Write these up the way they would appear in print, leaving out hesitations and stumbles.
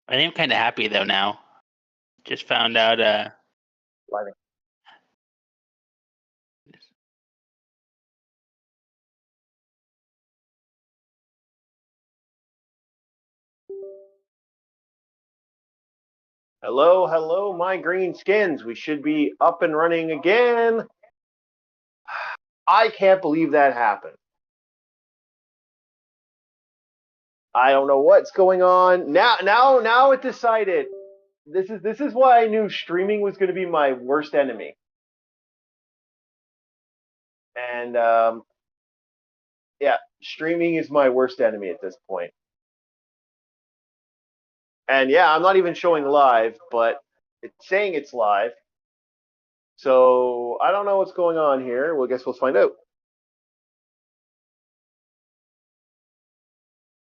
I think I'm kind of happy though now. Just found out. Lighting. Hello, hello, my green skins. We should be up and running again. I can't believe that happened. I don't know what's going on. Now it decided. This is why I knew streaming was going to be my worst enemy. And yeah, streaming is my worst enemy at this point. And yeah, I'm not even showing live, but it's saying it's live. So I don't know what's going on here. Well, I guess we'll find out.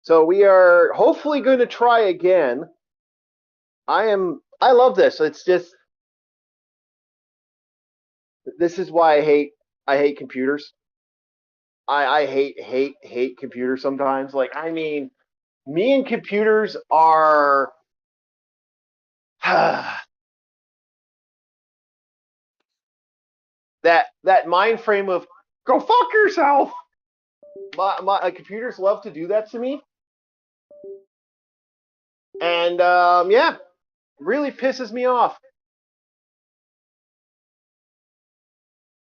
So we are hopefully going to try again. I love this. It's just, this is why I hate computers. I hate computers sometimes. Like, I mean, me and computers are that mind frame of go fuck yourself. My computers love to do that to me, and yeah, really pisses me off.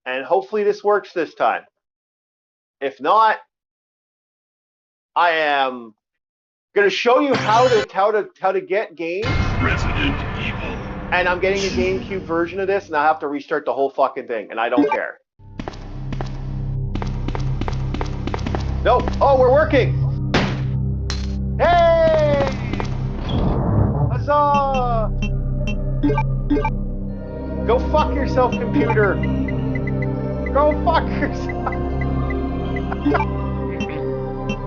And hopefully this works this time. If not, I am gonna show you how to get games. Resident Evil. And I'm getting a GameCube version of this, and I have to restart the whole fucking thing, and I don't care. Nope. Oh, we're working. Hey! Huzzah! Go fuck yourself, computer. Go fuck yourself.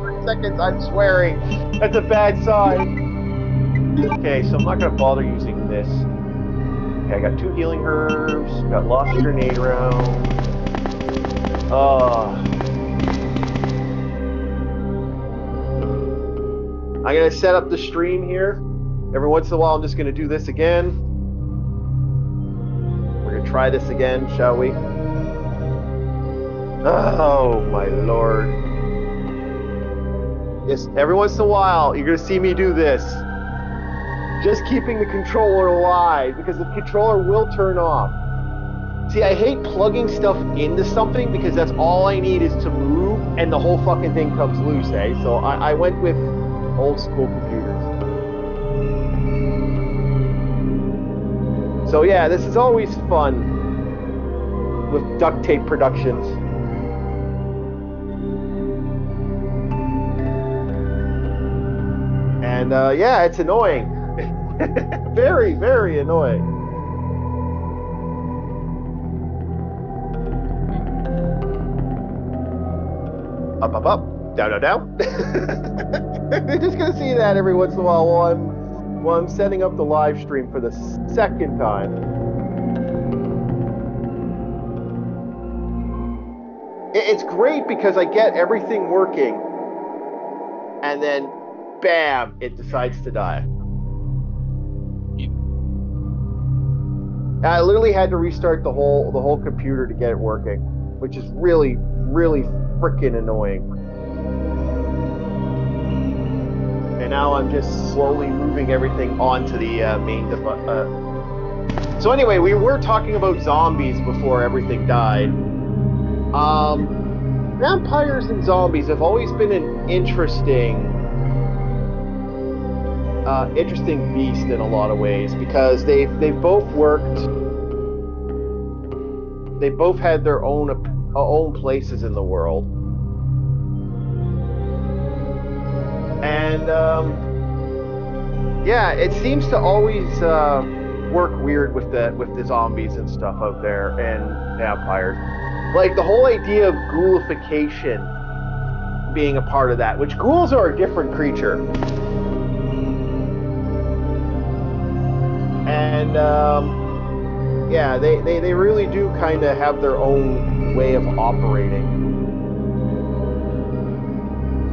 3 seconds, I'm swearing. That's a bad sign. Okay, so I'm not gonna bother using this. Okay, I got 2 healing herbs, got lost grenade round. I'm gonna set up the stream here. Every once in a while I'm just gonna do this again. We're gonna try this again, shall we? Oh my lord. Yes, every once in a while you're gonna see me do this. Just keeping the controller alive, because the controller will turn off. See, I hate plugging stuff into something, because that's all I need is to move, and the whole fucking thing comes loose, eh? So I went with old school computers. So yeah, this is always fun with duct tape productions. And yeah, it's annoying. Very, very annoying. Up, up, up. Down, down, down. They're just gonna see that every once in a while while I'm setting up the live stream for the second time. It's great because I get everything working, and then bam, it decides to die. I literally had to restart the whole computer to get it working, which is really, really freaking annoying. And now I'm just slowly moving everything onto the main device. So anyway, we were talking about zombies before everything died. Vampires and zombies have always been an interesting beast in a lot of ways, because they've both worked. They both had their own places in the world, and yeah, it seems to always work weird with the zombies and stuff out there and vampires. Like the whole idea of ghoulification being a part of that, which ghouls are a different creature. And yeah, they really do kind of have their own way of operating.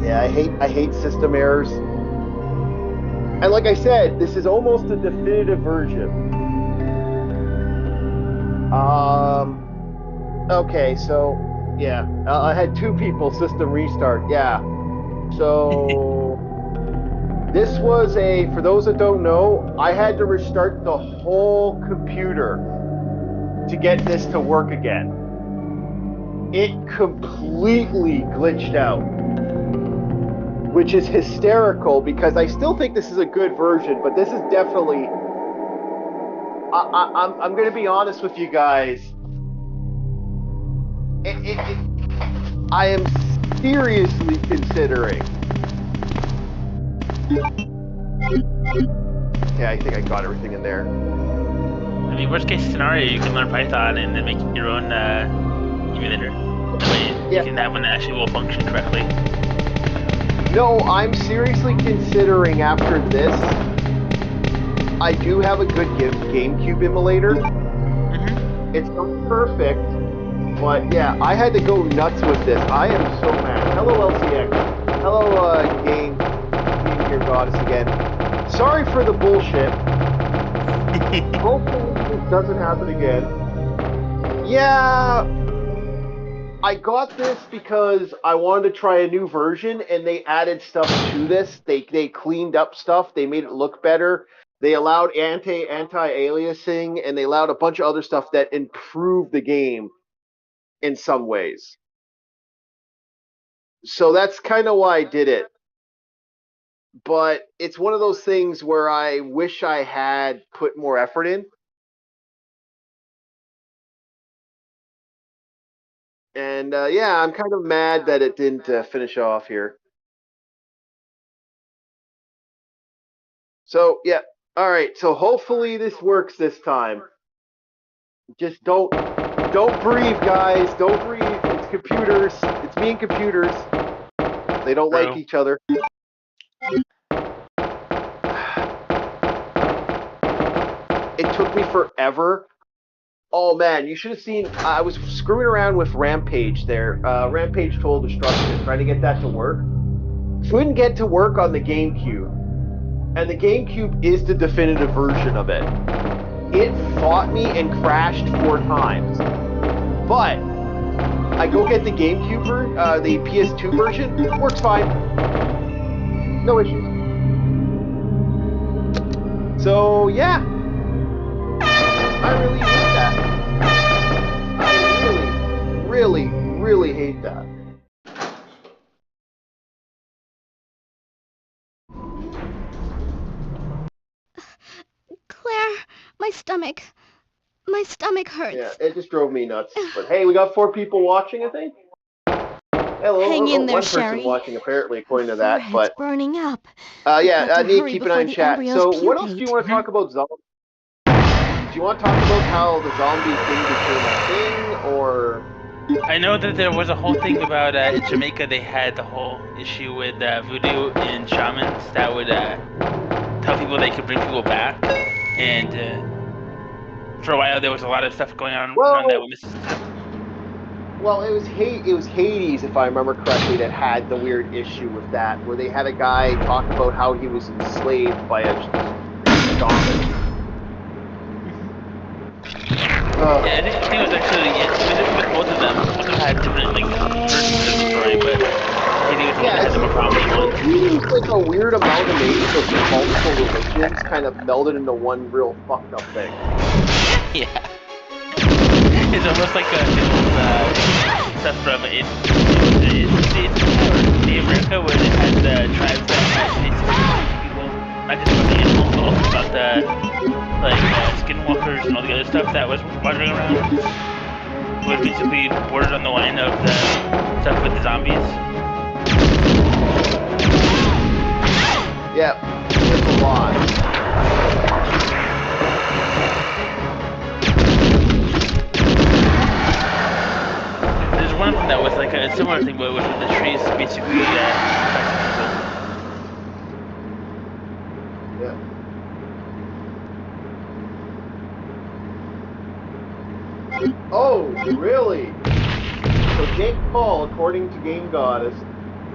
Yeah, I hate system errors. And like I said, this is almost a definitive version. Okay, so yeah, I had 2 people system restart. Yeah, so this was for those that don't know, I had to restart the whole computer to get this to work again. It completely glitched out, which is hysterical because I still think this is a good version, but this is definitely. I'm going to be honest with you guys. I am seriously considering. Yeah, I think I got everything in there. I mean, worst case scenario, you can learn Python and then make your own emulator. That way you can have one that actually will function correctly. No, I'm seriously considering after this. I do have a good GameCube emulator. Mm-hmm. It's not perfect, but yeah, I had to go nuts with this. I am so mad. Hello, LCX. Hello, Game Gear Goddess again. Sorry for the bullshit. Hopefully this doesn't happen again. Yeah, I got this because I wanted to try a new version, and they added stuff to this. They cleaned up stuff. They made it look better. They allowed anti-aliasing, and they allowed a bunch of other stuff that improved the game in some ways. So that's kind of why I did it. But it's one of those things where I wish I had put more effort in. And yeah, I'm kind of mad that it didn't finish off here. So yeah, all right. So hopefully this works this time. Just don't breathe, guys. Don't breathe. It's computers. It's me and computers. They don't like each other. It took me forever. Oh man, you should have seen. I was screwing around with Rampage there. Rampage Total Destruction, trying to get that to work. Couldn't get to work on the GameCube. And the GameCube is the definitive version of it. It fought me and crashed 4 times. But I go get the GameCube the PS2 version, works fine. No issues. So yeah, I really hate that. I really hate that. Claire, my stomach hurts. Yeah, it just drove me nuts. But hey, we got 4 people watching, I think. Hello, Hang in there, one Sherry. person watching apparently, according to that. But burning up. yeah, I need to keep an eye on chat. So, what else do you want to talk about zombies? Do you want to talk about how the zombie thing became a thing, or? I know that there was a whole thing about in Jamaica. They had the whole issue with voodoo and shamans that would tell people they could bring people back, and for a while there was a lot of stuff going on around that with Mississippi. Well, it was Hades, if I remember correctly, that had the weird issue with that, where they had a guy talk about how he was enslaved by a shaman. Yeah, I think it was actually with both of them. Both of them had different versions of the story, but Hades was the one that had the more prominent one. It was like a weird amalgamation of multiple religions, kind of melded into one real fucked up thing. Yeah. It's almost like the stuff from in America where they had the tribes that had people, not just about the animals, but also about the skinwalkers and all the other stuff that was wandering around. Was basically bordered on the line of the stuff with the zombies. Yeah, it's a lot. One of them that was like a similar thing, but it was with the trees basically Yeah. Oh, really? So Jake Paul, according to Game Goddess,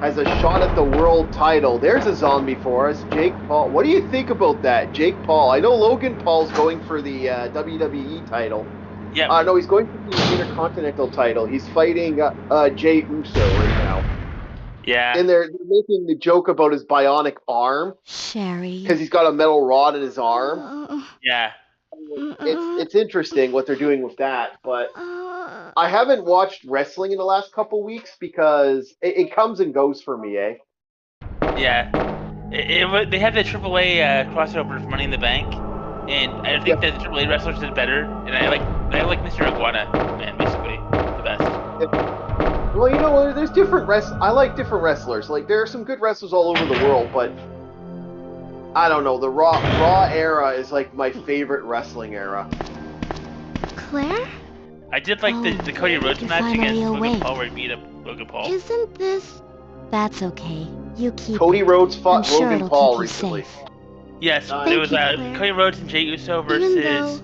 has a shot at the world title. There's a zombie for us, Jake Paul. What do you think about that, Jake Paul? I know Logan Paul's going for the WWE title. Yeah. No, he's going for the Intercontinental title. He's fighting Jey Uso right now. Yeah. And they're making the joke about his bionic arm. Sherry. Because he's got a metal rod in his arm. Yeah. It's interesting what they're doing with that, but I haven't watched wrestling in the last couple weeks because it comes and goes for me, eh? Yeah. They had the AAA crossover for Money in the Bank, and I think that the AAA wrestlers did better. And I like Mr. Iguana, man, basically the best. Yeah. Well, you know, there's different I like different wrestlers. Like there are some good wrestlers all over the world, but I don't know. The Raw era is like my favorite wrestling era. Claire? I did like the Cody Rhodes match against Logan Paul where he beat up Logan Paul. Isn't this... That's okay. You keep Cody Rhodes fought sure Logan Paul recently. Safe. Yes, it was Cody Rhodes and Jey Uso versus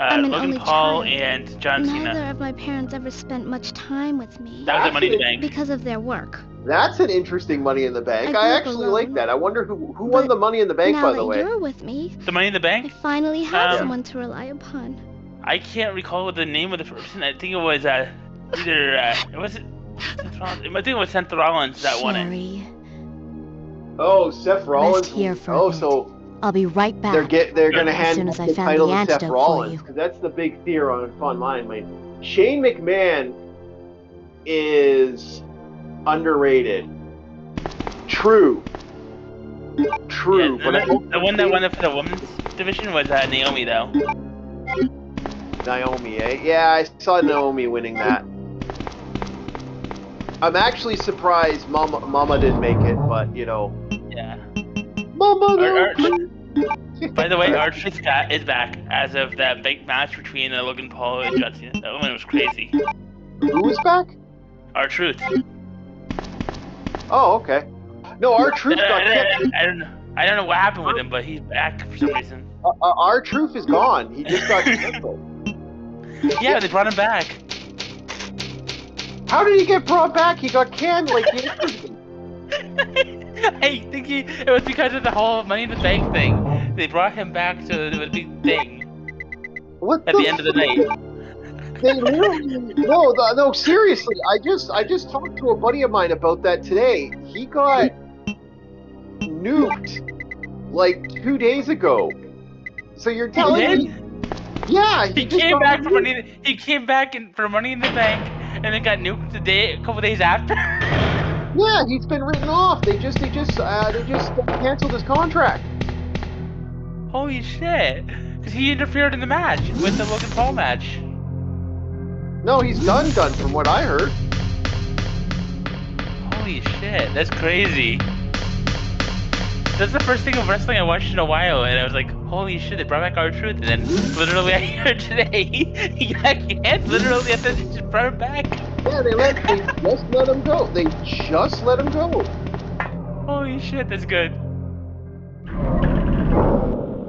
Logan Paul and John Cena. Neither of my parents ever spent much time with me. That was at Money in the Bank. Because of their work. That's an interesting Money in the Bank. I actually like that. I wonder who won the Money in the Bank, by the way. Now that you're with me, The Money in the Bank? I finally have someone to rely upon. I can't recall the name of the person. I think it was either was it? I think it was Seth Rollins that won it. Oh, Seth Rollins. Rest here for a bit. So I'll be right back. they're gonna hand soon as I the found title the to Seth antidote Rollins, for you. because that's the big theory online. Like Shane McMahon is underrated. True. Yeah, But the one that won it for the women's division was Naomi, though. Naomi, eh? Yeah, I saw Naomi winning that. I'm actually surprised Mama didn't make it, but you know. Yeah. Mama. By the way, R-Truth is back as of that big match between Logan Paul and John Cena. That one was crazy. Who was back? R-Truth. Oh, okay. No, R-Truth got kicked. I don't know what happened with him, but he's back for some reason. R-Truth is gone. He just got canceled. Yeah, they brought him back. How did he get brought back? He got canned like yesterday. I think it was because of the whole Money in the Bank thing. They brought him back to the big thing. What at the end of the night. They literally no, seriously. I just talked to a buddy of mine about that today. He got nuked like 2 days ago. So you're telling me? Yeah, he came back for money. He came back for Money in the Bank, and then got nuked a couple days after. Yeah, he's been written off. They just canceled his contract. Holy shit! Because he interfered in the match with the Logan Paul match. No, he's done from what I heard. Holy shit, that's crazy. That's the first thing of wrestling I watched in a while, and I was like, holy shit, they brought back R-Truth, and then literally I heard today, he got canned, literally, and then they just brought him back. Yeah, they just let him go. They just let him go. Holy shit, that's good.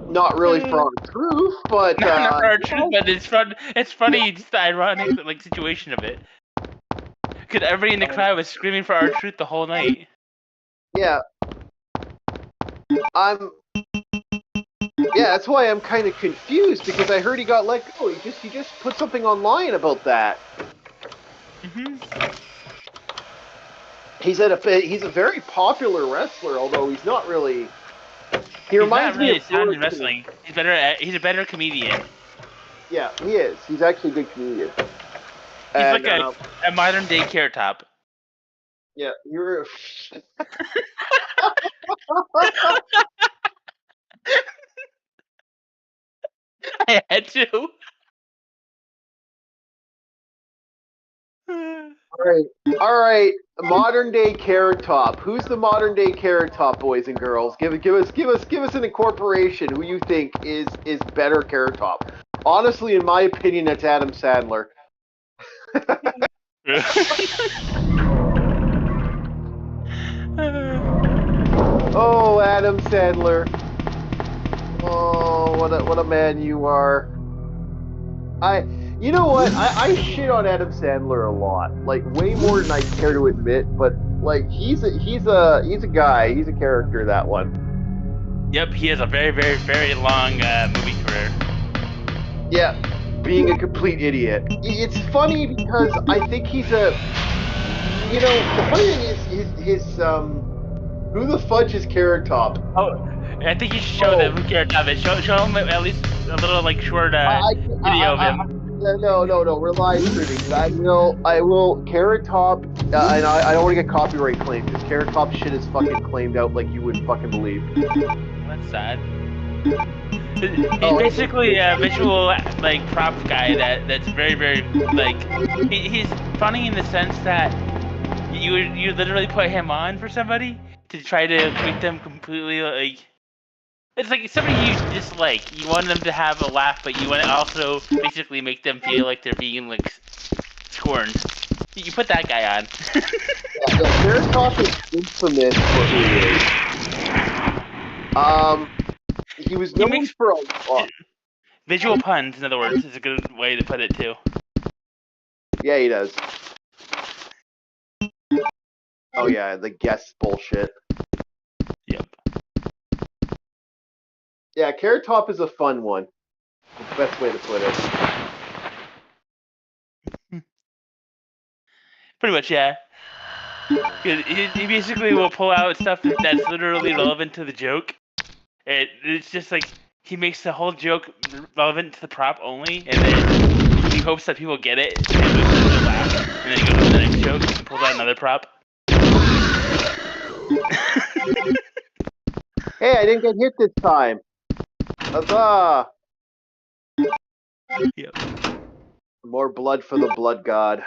Not really for R-Truth, but... not for R-Truth, but it's funny, just the ironic situation of it. Because everybody in the crowd was screaming for R-Truth the whole night. Yeah. Yeah, that's why I'm kind of confused, because I heard he got let go. He just put something online about that. He's a very popular wrestler, although he's not really. He reminds me of sound in wrestling. He's a better comedian. Yeah, he is. He's actually a good comedian. He's like a modern day Carrot Top. Yeah, you're. I had to. All right. Modern day Carrot Top. Who's the modern day Carrot Top, boys and girls? Give us an incorporation. Who you think is better Carrot Top? Honestly, in my opinion, that's Adam Sandler. Oh, Adam Sandler. Oh, what a man you are. You know what? I shit on Adam Sandler a lot, like way more than I care to admit. But like he's a guy. He's a character. That one. Yep, he has a very, very, very long movie career. Yeah, being a complete idiot. It's funny because I think he's a. You know, the funny thing is his who the fudge is Carrot Top? Oh, I think you should show them who Carrot Top is. Show him at least a little like short video of him. No, we're live streaming. I will. Carrot Top, and I don't want to get copyright claimed because Carrot Top shit is fucking claimed out like you wouldn't fucking believe. That's sad. He's basically a visual like prop guy that's very, very like he's funny in the sense that you literally put him on for somebody to try to make them completely like. It's like somebody you dislike. You want them to have a laugh, but you want to also basically make them feel like they're being like scorned. You put that guy on. yeah, Carrot Top is infamous for who he is. He was known for visual puns. In other words, is a good way to put it too. Yeah, he does. Oh yeah, the guest bullshit. Yep. Yeah, Carrot Top is a fun one. It's the best way to put it. Pretty much, yeah. He basically will pull out stuff that's literally relevant to the joke. It's just like he makes the whole joke relevant to the prop only, and then he hopes that people get it and they laugh, and then he goes to the next joke and pulls out another prop. Hey, I didn't get hit this time. Huzzah! Yep. More blood for the blood god.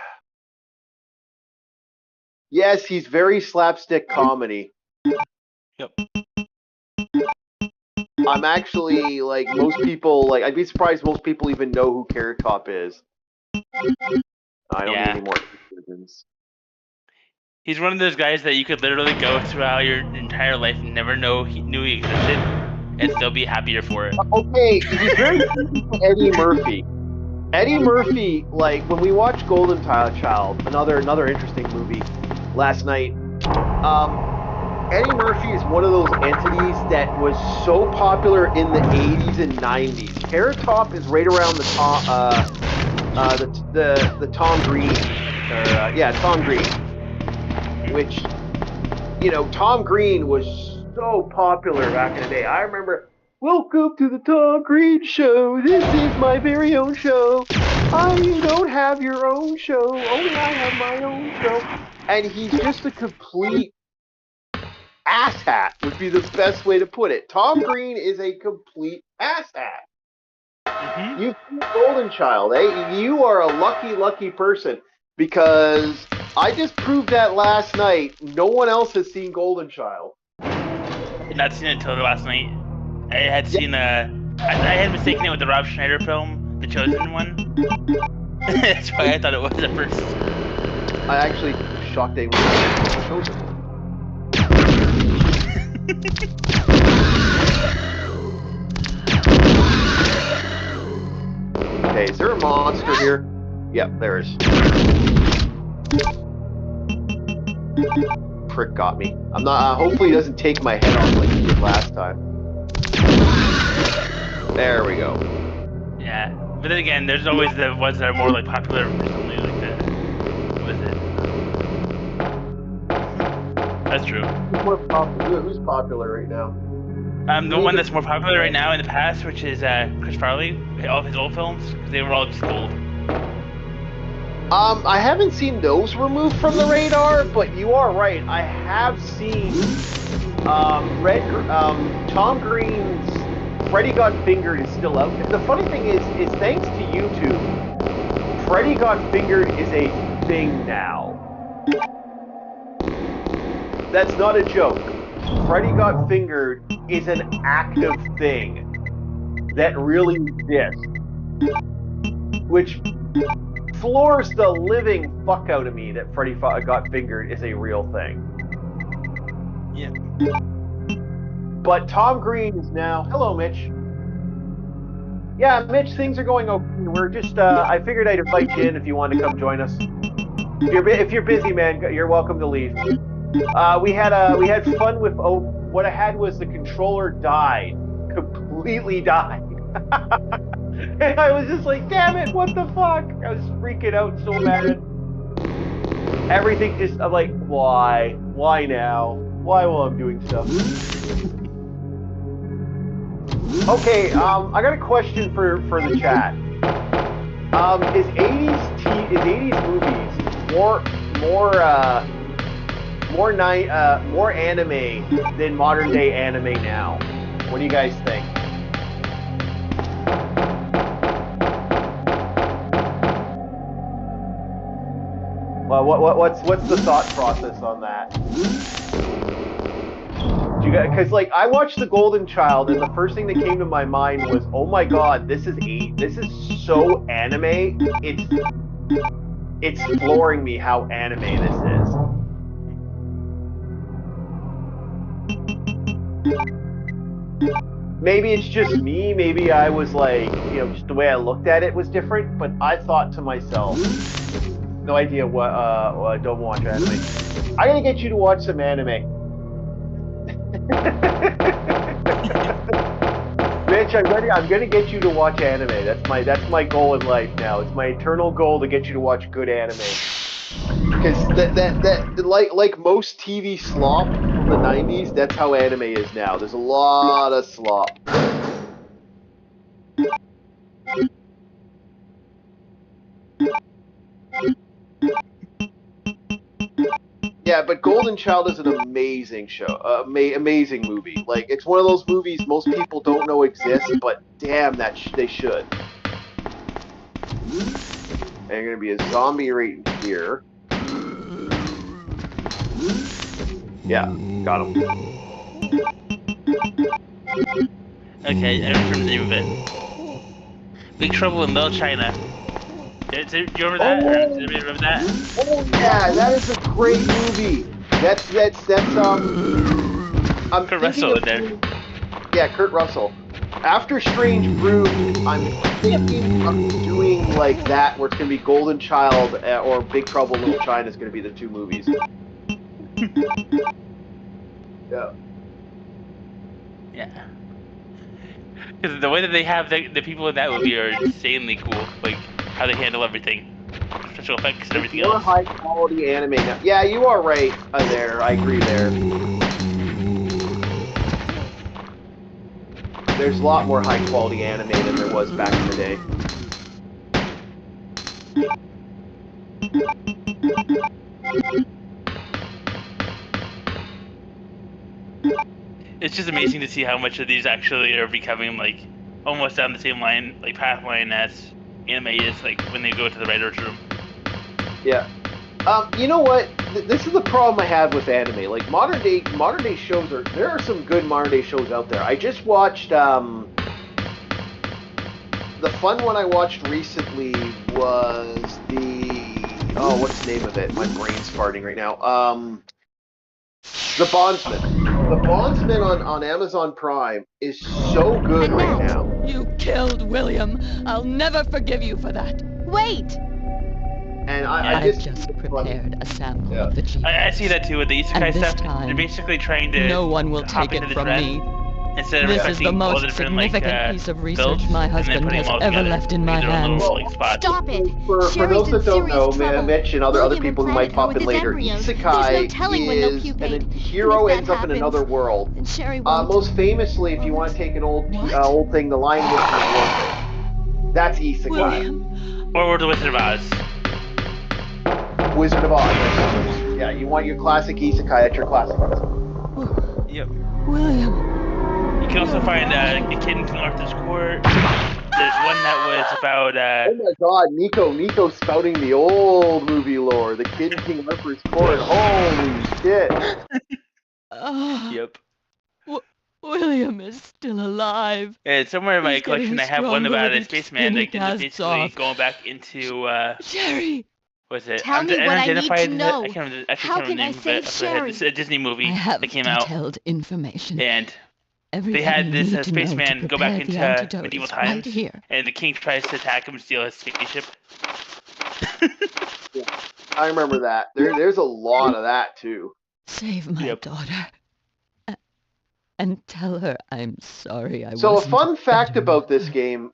Yes, he's very slapstick comedy. Yep. I'm actually, like, most people, like, I'd be surprised most people even know who Carrot Top is. I don't need any more conclusions. He's one of those guys that you could literally go throughout your entire life and never knew he existed, and still be happier for it. Okay, he's very similar to Eddie Murphy. Eddie Murphy, like, when we watched Golden Child, another interesting movie last night, Eddie Murphy is one of those entities that was so popular in the 80s and 90s. Carrot Top is right around the Tom Green, Tom Green, which, you know, Tom Green was so popular back in the day. I remember, welcome to the Tom Green Show. This is my very own show. You don't have your own show. Only I have my own show. And he's just a complete asshat, would be the best way to put it. Tom Green is a complete asshat. Mm-hmm. You've seen Golden Child, eh? You are a lucky person, because I just proved that last night. No one else has seen Golden Child. I had not seen it until last night. I had seen I had mistaken it with the Rob Schneider film, The Chosen one. That's why I thought it was at first. I actually shocked they were The Chosen one. Okay, is there a monster here? Yep, there is. Prick got me. I'm not. Hopefully, he doesn't take my head off like he did last time. There we go. Yeah, but then again, there's always the ones that are more like popular recently, like the. What is it? That's true. Who's popular right now? The one that's more popular right now in the past, which is Chris Farley, all of his old films, because they were all just gold. I haven't seen those removed from the radar, but you are right. I have seen Tom Green's Freddy Got Fingered is still out. The funny thing is thanks to YouTube, Freddy Got Fingered is a thing now. That's not a joke. Freddy Got Fingered is an active thing that really exists, which floors the living fuck out of me that Freddy Got Fingered is a real thing. Yeah. But Tom Green is now... Hello, Mitch. Yeah, Mitch, things are going okay. We're just, I figured I'd invite you in if you wanted to come join us. If you're busy, man, you're welcome to leave. We had fun with, what I had was the controller died. Completely died. And I was just like, damn it, what the fuck? I was freaking out so bad. Everything just, I'm like, why? Why now? Why while I'm doing stuff? Okay, I got a question for the chat. Is 80s movies more anime than modern day anime now? What do you guys think? Well, what's the thought process on that? Because like I watched The Golden Child, and the first thing that came to my mind was, oh my god, this is so anime. It's flooring me how anime this is. Maybe it's just me. Maybe I was like, just the way I looked at it was different. But I thought to myself, no idea what. I don't watch anime. I'm gonna get you to watch some anime. Mitch, I'm gonna get you to watch anime. That's my goal in life now. It's my eternal goal to get you to watch good anime. Because that like most TV slop from the 90s, that's how anime is now. There's a lot of slop. Yeah, but Golden Child is an amazing show, amazing movie. Like, it's one of those movies most people don't know exist, but damn, they should. And you're gonna be a zombie right here. Yeah, got him. Okay, I remember the name of it. Big Trouble in Little China. Do you remember that? Do you remember that? Oh yeah, that is a great movie. That's I'm Kurt thinking Russell of, in there. Yeah, Kurt Russell. After Strange Brew, I'm thinking of doing like that, where it's gonna be Golden Child or Big Trouble in Little China is gonna be the two movies. Yeah. Yeah. Because the way that they have the people in that movie are insanely cool. Like, how they handle everything. Special effects and everything More else. high quality anime now. Yeah, you are right there. I agree there. There's a lot more high quality anime than there was back in the day. It's just amazing to see how much of these actually are becoming like almost on the same line, like path line as anime is, like when they go to the writer's room. Yeah. You know what? This is the problem I have with anime. Like modern day shows there are some good modern day shows out there. I just watched the fun one I watched recently was what's the name of it? My brain's farting right now. The Bondsman. The Bondsman on Amazon Prime is so good right now. You killed William. I'll never forgive you for that. Wait! And I've just prepared a sample of the G. I see that too with the isekai And this stuff. time, They're basically trying to no one will hop take into it the from trend me. instead of This is respecting the all most the different significant piece of research builds my and then husband putting has them all ever together left in my into their own hands. little, like, spots. Stop it! For Sherry's those that don't know, trouble. Mitch and other William people who might implanted her pop with in his later, embryos. There's isekai no telling when they'll is pupate. a hero And if ends that up in happens, another world. then Sherry won't. Most famously, if you want to take an old thing, The Lion, Witch, and the Wardrobe. That's isekai. William. Or the Wizard of Oz. Wizard of Oz. Yeah, you want your classic isekai, that's your classic. Yep. William. You can also find a Kid in King Arthur's Court. There's one that was about. Oh my God, Nico spouting the old movie lore. The Kid in King Arthur's Court. Holy shit. Yep. William is still alive. And somewhere in my He's collection, I getting have one stronger about a with spaceman skin that he is casts basically off. going back into. Sherry. What's it? Tell me what I need to know. I can't remember How the can I name of save it. Sherry? It's a Disney movie I have that came out. detailed information. And everything they had you this need to know to spaceman go back prepare the into antidote medieval is right times, here. and the king tries to attack him and steal his spaceship. Yeah, I remember that. There's a lot of that too. Save my Yep. daughter. And tell her I'm sorry I So a wasn't fun fact better about this mother. game,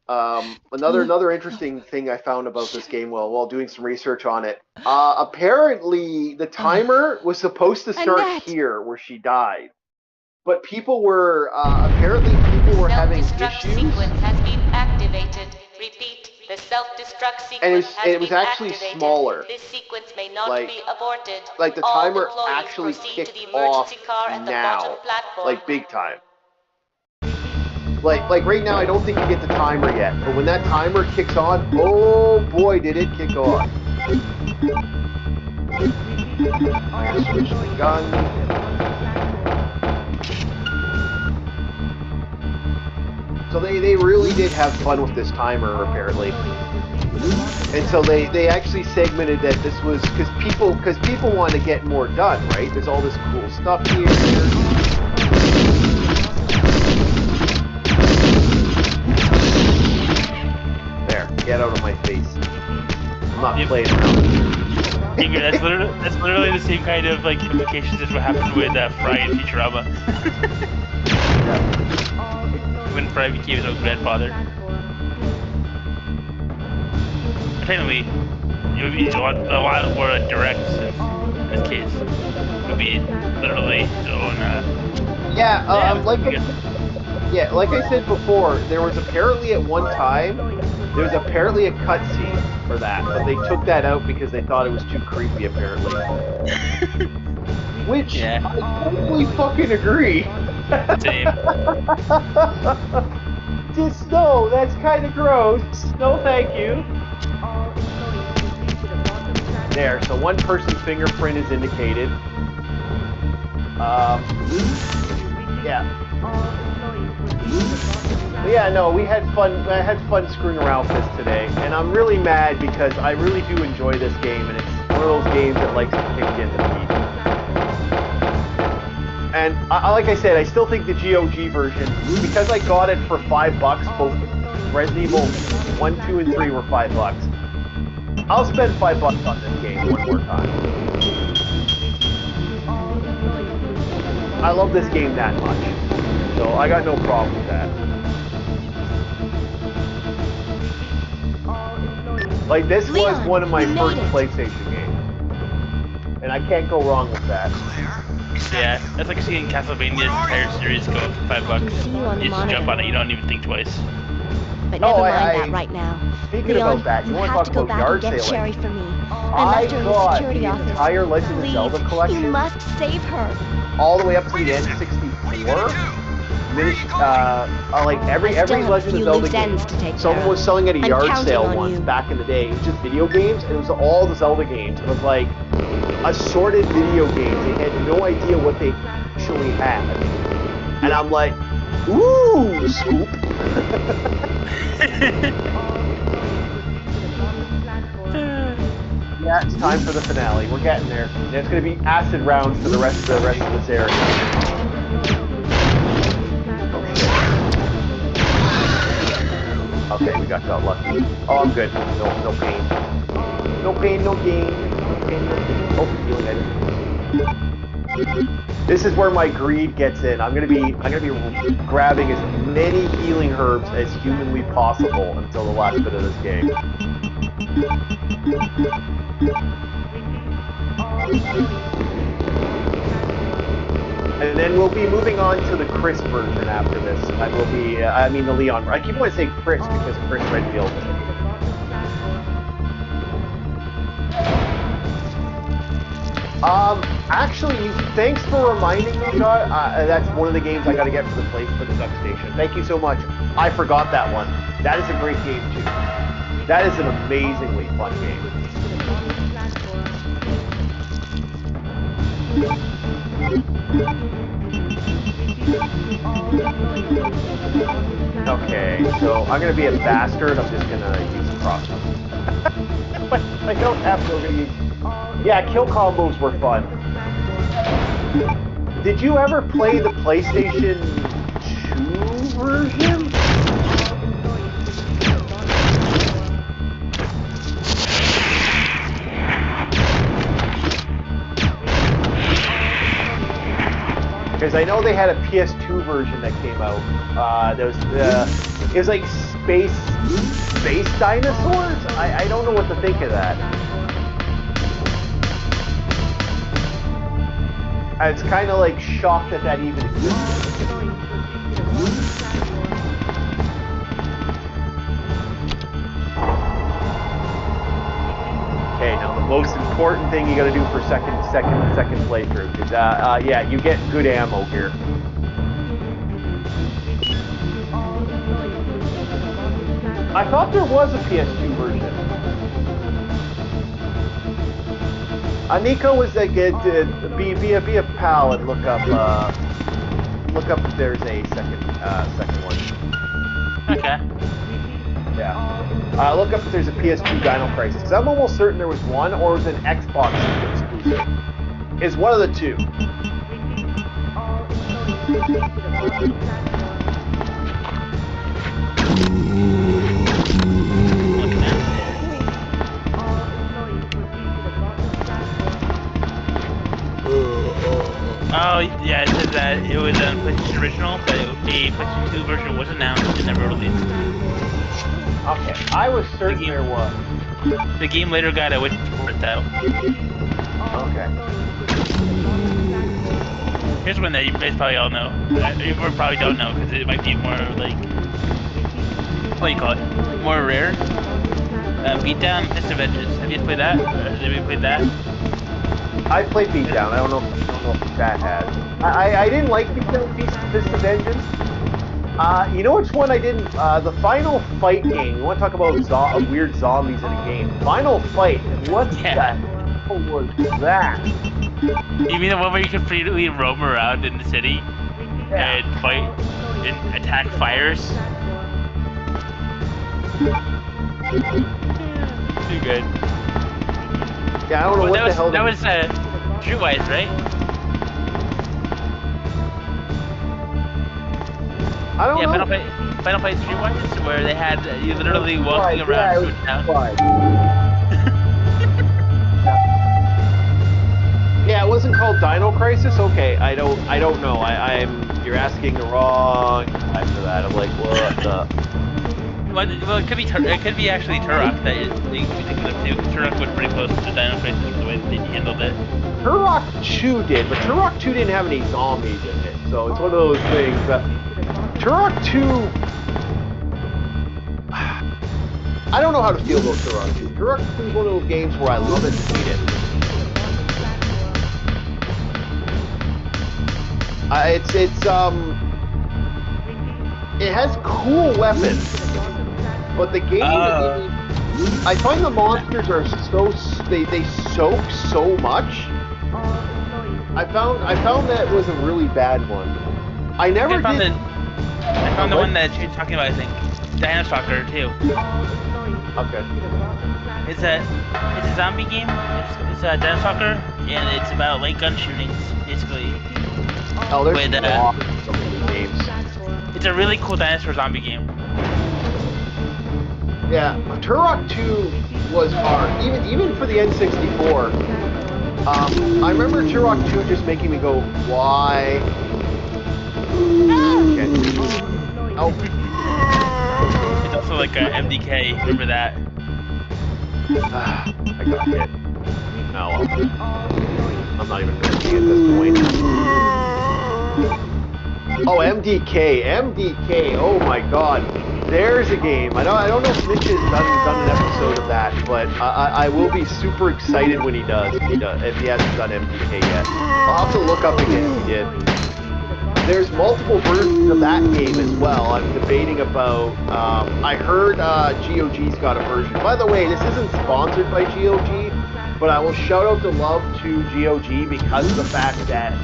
another interesting thing I found about this game while doing some research on it. Apparently, the timer was supposed to start Annette! here where she died, but people were apparently people were having Self-destruct issues, sequence has been activated. Repeat, the self-destruct sequence and it was has been actually activated. smaller. This sequence may not Like- be aborted. Like the All timer employees actually proceed to kicked the emergency off car at the now, bottom platform. like big time. Like right now, I don't think you get the timer yet, but when that timer kicks on, oh boy, did it kick on! I gotta switch the gun. So they really did have fun with this timer, apparently. And so they actually segmented that this was because people want to get more done, right? There's all this cool stuff here. There, get out of my face. I'm not playing around. Igor, that's literally the same kind of like implications as what happened with Fry in Futurama. When Fry became his own grandfather. Apparently, it would be a lot more direct in this case. It would be literally his own. Like I said before, there was apparently at one time there was apparently a cutscene for that, but they took that out because they thought it was too creepy. Apparently, which Yeah. I totally fucking agree. Same. Just no, that's kind of gross. No, thank you. There, so one person's fingerprint is indicated. Yeah. But yeah, no, we had fun. I had fun screwing around with this today, and I'm really mad because I really do enjoy this game, and it's one of those games that likes to kick you in the teeth. And like I said, I still think the GOG version, because I got it for $5, both Resident Evil 1, 2, and 3 were $5. I'll spend $5 on this game one more time. I love this game that much, so I got no problem with that. Like, this was Leon, one of my we first made it. PlayStation games, and I can't go wrong with that. Yeah, that's like seeing Castlevania's entire series go up for $5. See you on the You just jump monitor. on it, you don't even think twice. But never Oh, mind I- that right now. Speaking Leon, about that, you want to have talk to go about back yard and get sailing? Sherry for me. I I left her in the got security the office. entire Legend of Please, Zelda collection. you must save her. All the way up to the N64. Like every I still have a Legend of few Zelda loose game, ends to take someone care was of. selling at a I'm yard counting sale on once you. back in the day. It was just video games, and it was all the Zelda games. It was like assorted video games. They had no idea what they actually had, and I'm like, ooh, scoop. Yeah, it's time for the finale. We're getting there. And it's going to be acid rounds for the rest of this area. Oh shit. Okay, we got lucky. Oh, I'm good. No pain. No pain, no gain. No pain, no gain. Oh, healing item. This is where my greed gets in. I'm gonna be grabbing as many healing herbs as humanly possible until the last bit of this game. And then we'll be moving on to the Chris version after this. I will be, the Leon. I keep wanting to say Chris because Chris Redfield. Actually, thanks for reminding me, God. That's one of the games I got to get for the Duck Station. Thank you so much. I forgot that one. That is a great game too. That is an amazingly fun game. Okay, so I'm gonna be a bastard. I'm just gonna use a crossbow. But I don't have to. I'm gonna use. Yeah, kill combos were fun. Did you ever play the PlayStation because I know they had a PS2 version that came out. There was it was like space dinosaurs. I don't know what to think of that. I was kind of like shocked that even existed. Okay, now the most important thing you got to do for second playthrough is yeah, you get good ammo here. I thought there was a PS2 version. Nico was like, be a pal and look up if there's a second one. Okay. Yeah. Look up if there's a PS2 Dino Crisis, because I'm almost certain there was one, or it was an Xbox exclusive. It's one of the two. Oh, yeah, it says that it was a PlayStation original, but the PlayStation 2 version was announced and never released. Okay, I was certain there was. The game later got a Witch for it, though. Okay. Here's one that you guys probably all know. You probably don't know, because it might be more, like... What do you call it? More rare? Beatdown Fist of Vengeance. Have you played that? Have you played that? I played Beatdown. I don't know if that has. I didn't like Beatdown Fist of Vengeance. You know which one I didn't? The Final Fight game. You want to talk about weird zombies in a game? Final Fight. What the hell was that? You mean the one where you can freely roam around in the city and fight and attack fires? Too good. Yeah, I don't know what the hell that was Streetwise, right? I don't know. Final Fight Streetwise, where they had you literally walking around through town. Yeah, it wasn't called Dino Crisis. Okay, I don't know. You're asking the wrong time for that. I'm like, what the? Well, it could be actually Turok that you could be thinking of too. Turok was pretty close to Dino Crisis with the way that they handled it. Turok 2 did, but Turok 2 didn't have any zombies in it, so it's one of those things. Turok 2, I don't know how to feel about Turok 2. Turok 2 is one of those games where I love it and hate it. It has cool weapons, but the game, I find the monsters are they soak so much. I found that was a really bad one. I found the one that you're talking about, I think. Dino Stalker too. Okay. It's a zombie game. It's a Dino Stalker, and it's about light gun shootings, basically. Oh, there's some games. It's a really cool dinosaur zombie game. Yeah, Turok 2 was hard, even for the N64. I remember Turok 2 just making me go, why? Okay. Oh. It's also like a MDK, remember that? I got hit. No, I'm not even going to see at this point. Oh, MDK, oh my god. There's a game. I don't know if Mitch has done an episode of that, but I will be super excited when he does, if he hasn't done MDK yet. I'll have to look up again if he did. There's multiple versions of that game as well. I'm debating about, I heard GOG's got a version. By the way, this isn't sponsored by GOG, but I will shout out the love to GOG because of the fact that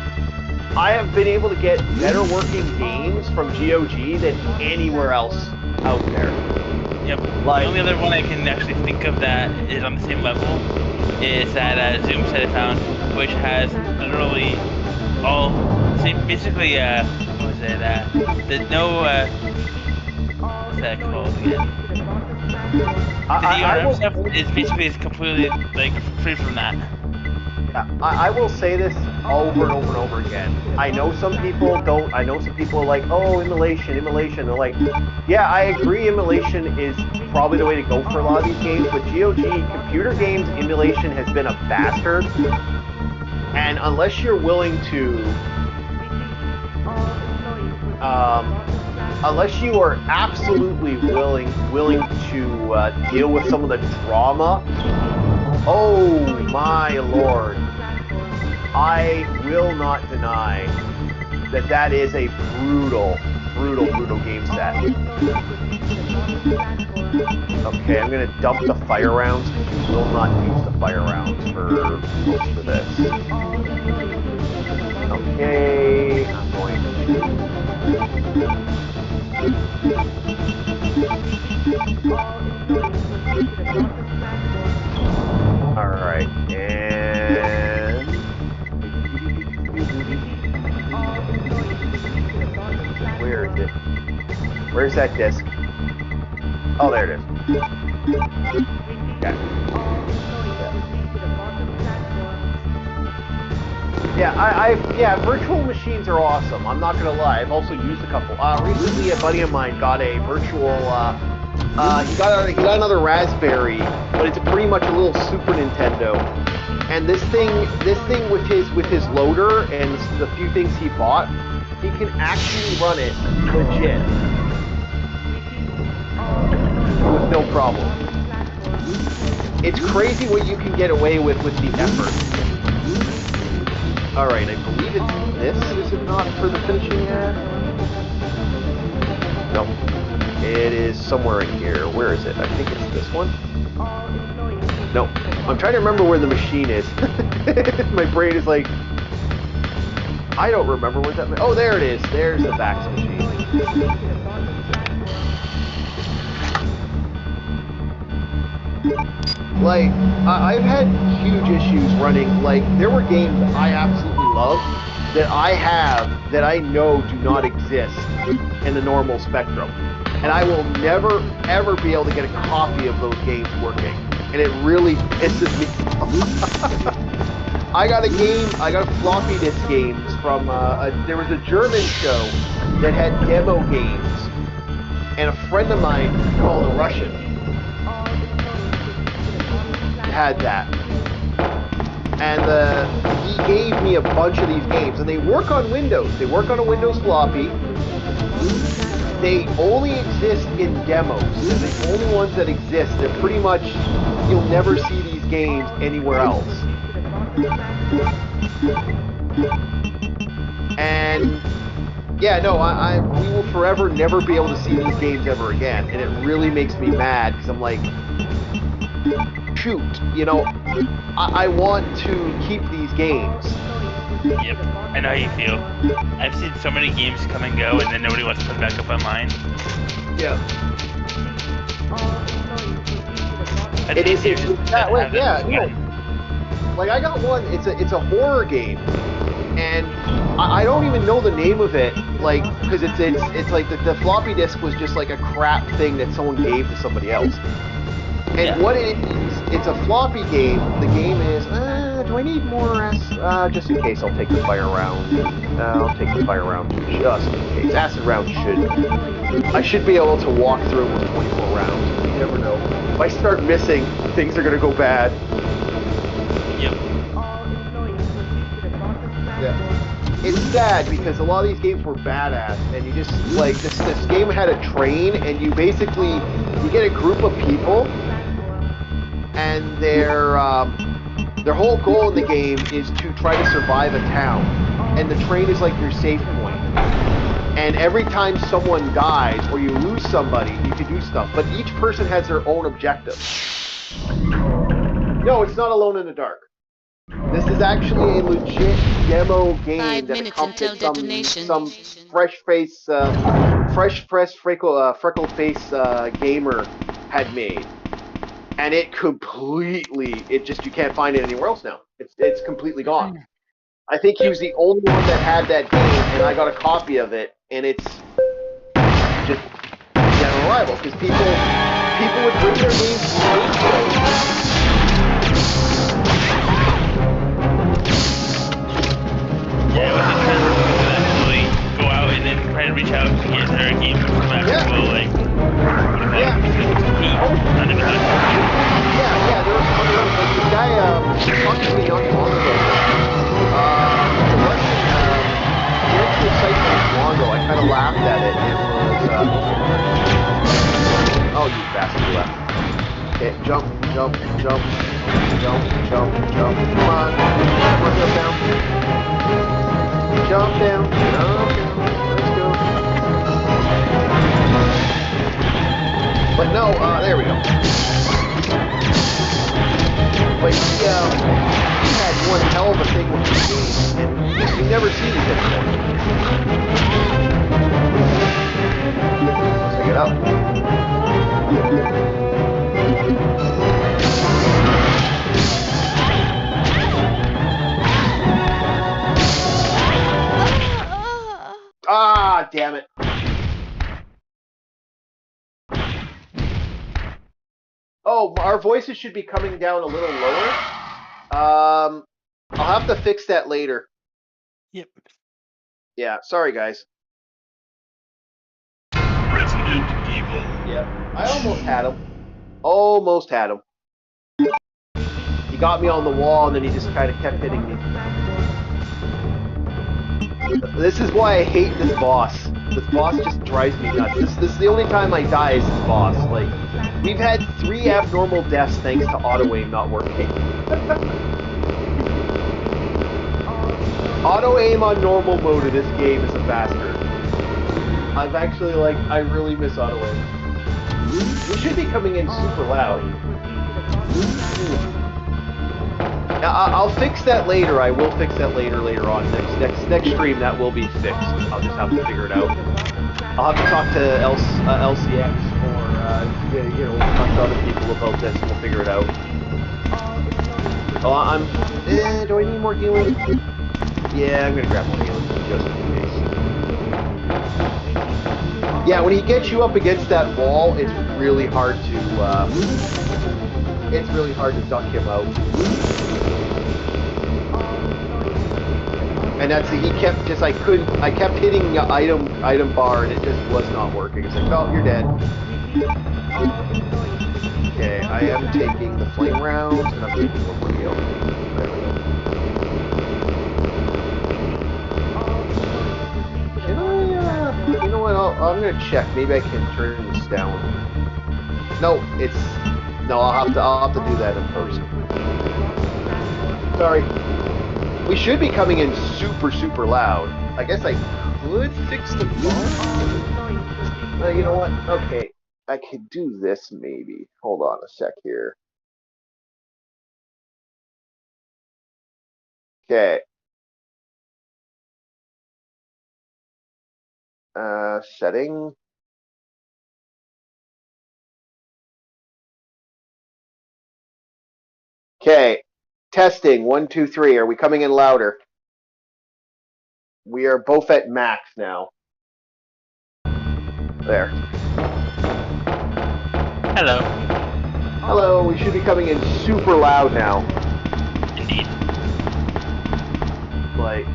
I have been able to get better working games from GOG than anywhere else out there. Yep. The only other one I can actually think of that is on the same level is that Zoom set I found, which has literally all basically what was it? There's no what's that called again? The DRM stuff is basically completely like free from that. I will say this over and over and over again. I know some people don't. I know some people are like, oh, immolation. They're like, yeah, I agree. Immolation is probably the way to go for a lot of these games. But GOG computer games, immolation has been a bastard. And unless you're willing to, unless you are absolutely willing to deal with some of the drama. Oh my lord. I will not deny that is a brutal game set. Okay, I'm gonna dump the fire rounds because you will not use the fire rounds for most of this. Okay, I'm going to... Alright, and... Where is it? Where's that disc? Oh, there it is. Okay. Yeah, virtual machines are awesome. I'm not gonna lie. I've also used a couple. Recently, a buddy of mine got a virtual. He got another Raspberry, but it's pretty much a little Super Nintendo. And this thing with his loader and the few things he bought, he can actually run it legit with no problem. It's crazy what you can get away with the effort. Alright, I believe it's this, is it not, for the finishing yet? Nope. It is somewhere in here. Where is it? I think it's this one. Nope. I'm trying to remember where the machine is. My brain is like... I don't remember where that... Oh, there it is. There's the fax machine. Like, I've had huge issues running, like, there were games that I absolutely love that I have that I know do not exist in the normal Spectrum. And I will never, ever be able to get a copy of those games working. And it really pisses me off. I got floppy disk games from, there was a German show that had demo games. And a friend of mine called a Russian had that, and he gave me a bunch of these games, and they work on Windows. They work on a Windows floppy. They only exist in demos. They're the only ones that exist. They're pretty much, you'll never see these games anywhere else. And yeah, no, we will forever never be able to see these games ever again, and it really makes me mad because I'm like, shoot, you know, I want to keep these games. Yep, I know how you feel. I've seen so many games come and go, and then nobody wants to put them back up online. Yeah. It is that way, yeah. No. Like I got one. It's a horror game, and I don't even know the name of it. Like, because it's like the floppy disk was just like a crap thing that someone gave to somebody else. And what it is, it's a floppy game. The game is, do I need more just in case, I'll take the fire round. I'll take the fire round just in case. Acid round I should be able to walk through with 24 rounds. You never know. If I start missing, things are going to go bad. Yep. Yeah. It's sad because a lot of these games were badass, and you just, like, this game had a train, and you basically, you get a group of people, and their whole goal in the game is to try to survive a town. And the train is like your safe point. And every time someone dies or you lose somebody, you can do stuff. But each person has their own objective. No, it's not Alone in the Dark. This is actually a legit demo game 5 that minutes until detonation. some freckled face gamer had made. And it completely, you can't find it anywhere else now. It's completely gone. I think he was the only one that had that game, and I got a copy of it, and it's just unreliable, because people would bring their games to trade shows. reach out to get their game from Yeah. actual like Yeah. compete under the hood. Yeah, there was like this guy talked to me not too long ago. It wasn't he went to a site not too long ago. I kind of laughed at it. It was oh, you bastard, you left. Okay, jump, jump, jump, jump, jump, jump. Come on, jump down. Jump down, jump down. Let's go. But no, there we go. But he had one hell of a thing with the game, and you never see it anymore. Let's take it up. Ah, damn it. Oh, our voices should be coming down a little lower. I'll have to fix that later. Yep. Yeah, sorry guys. Resident Evil. Yeah, I almost had him. Almost had him. He got me on the wall and then he just kind of kept hitting me. This is why I hate this boss. This boss just drives me nuts. This is the only time I die is this boss. Like, we've had 3 abnormal deaths thanks to auto-aim not working. Auto-aim on normal mode in this game is a bastard. I've actually, like, I really miss auto-aim. We should be coming in super loud. Now, I'll fix that later. I will fix that later on. Next stream, that will be fixed. I'll just have to figure it out. I'll have to talk to LCX or, talk to other people about this and we'll figure it out. Oh, do I need more healing? Yeah, I'm gonna grab more healing just in case. Yeah, when he gets you up against that wall, it's really hard to, duck him out. And that's he kept just I kept hitting the item bar and it just was not working. It's like, oh, you're dead. Okay, I am taking the flame rounds and I'm taking one more heal. There we go. You know what? I'm gonna check. Maybe I can turn this down. No, I'll have to do that in post. Sorry. We should be coming in super, super loud. I guess I could fix the volume. You know what? Okay. I could do this maybe. Hold on a sec here. Okay. Setting. Okay. Testing. 1, 2, 3. Are we coming in louder? We are both at max now. There. Hello. Hello. We should be coming in super loud now. Indeed. Like.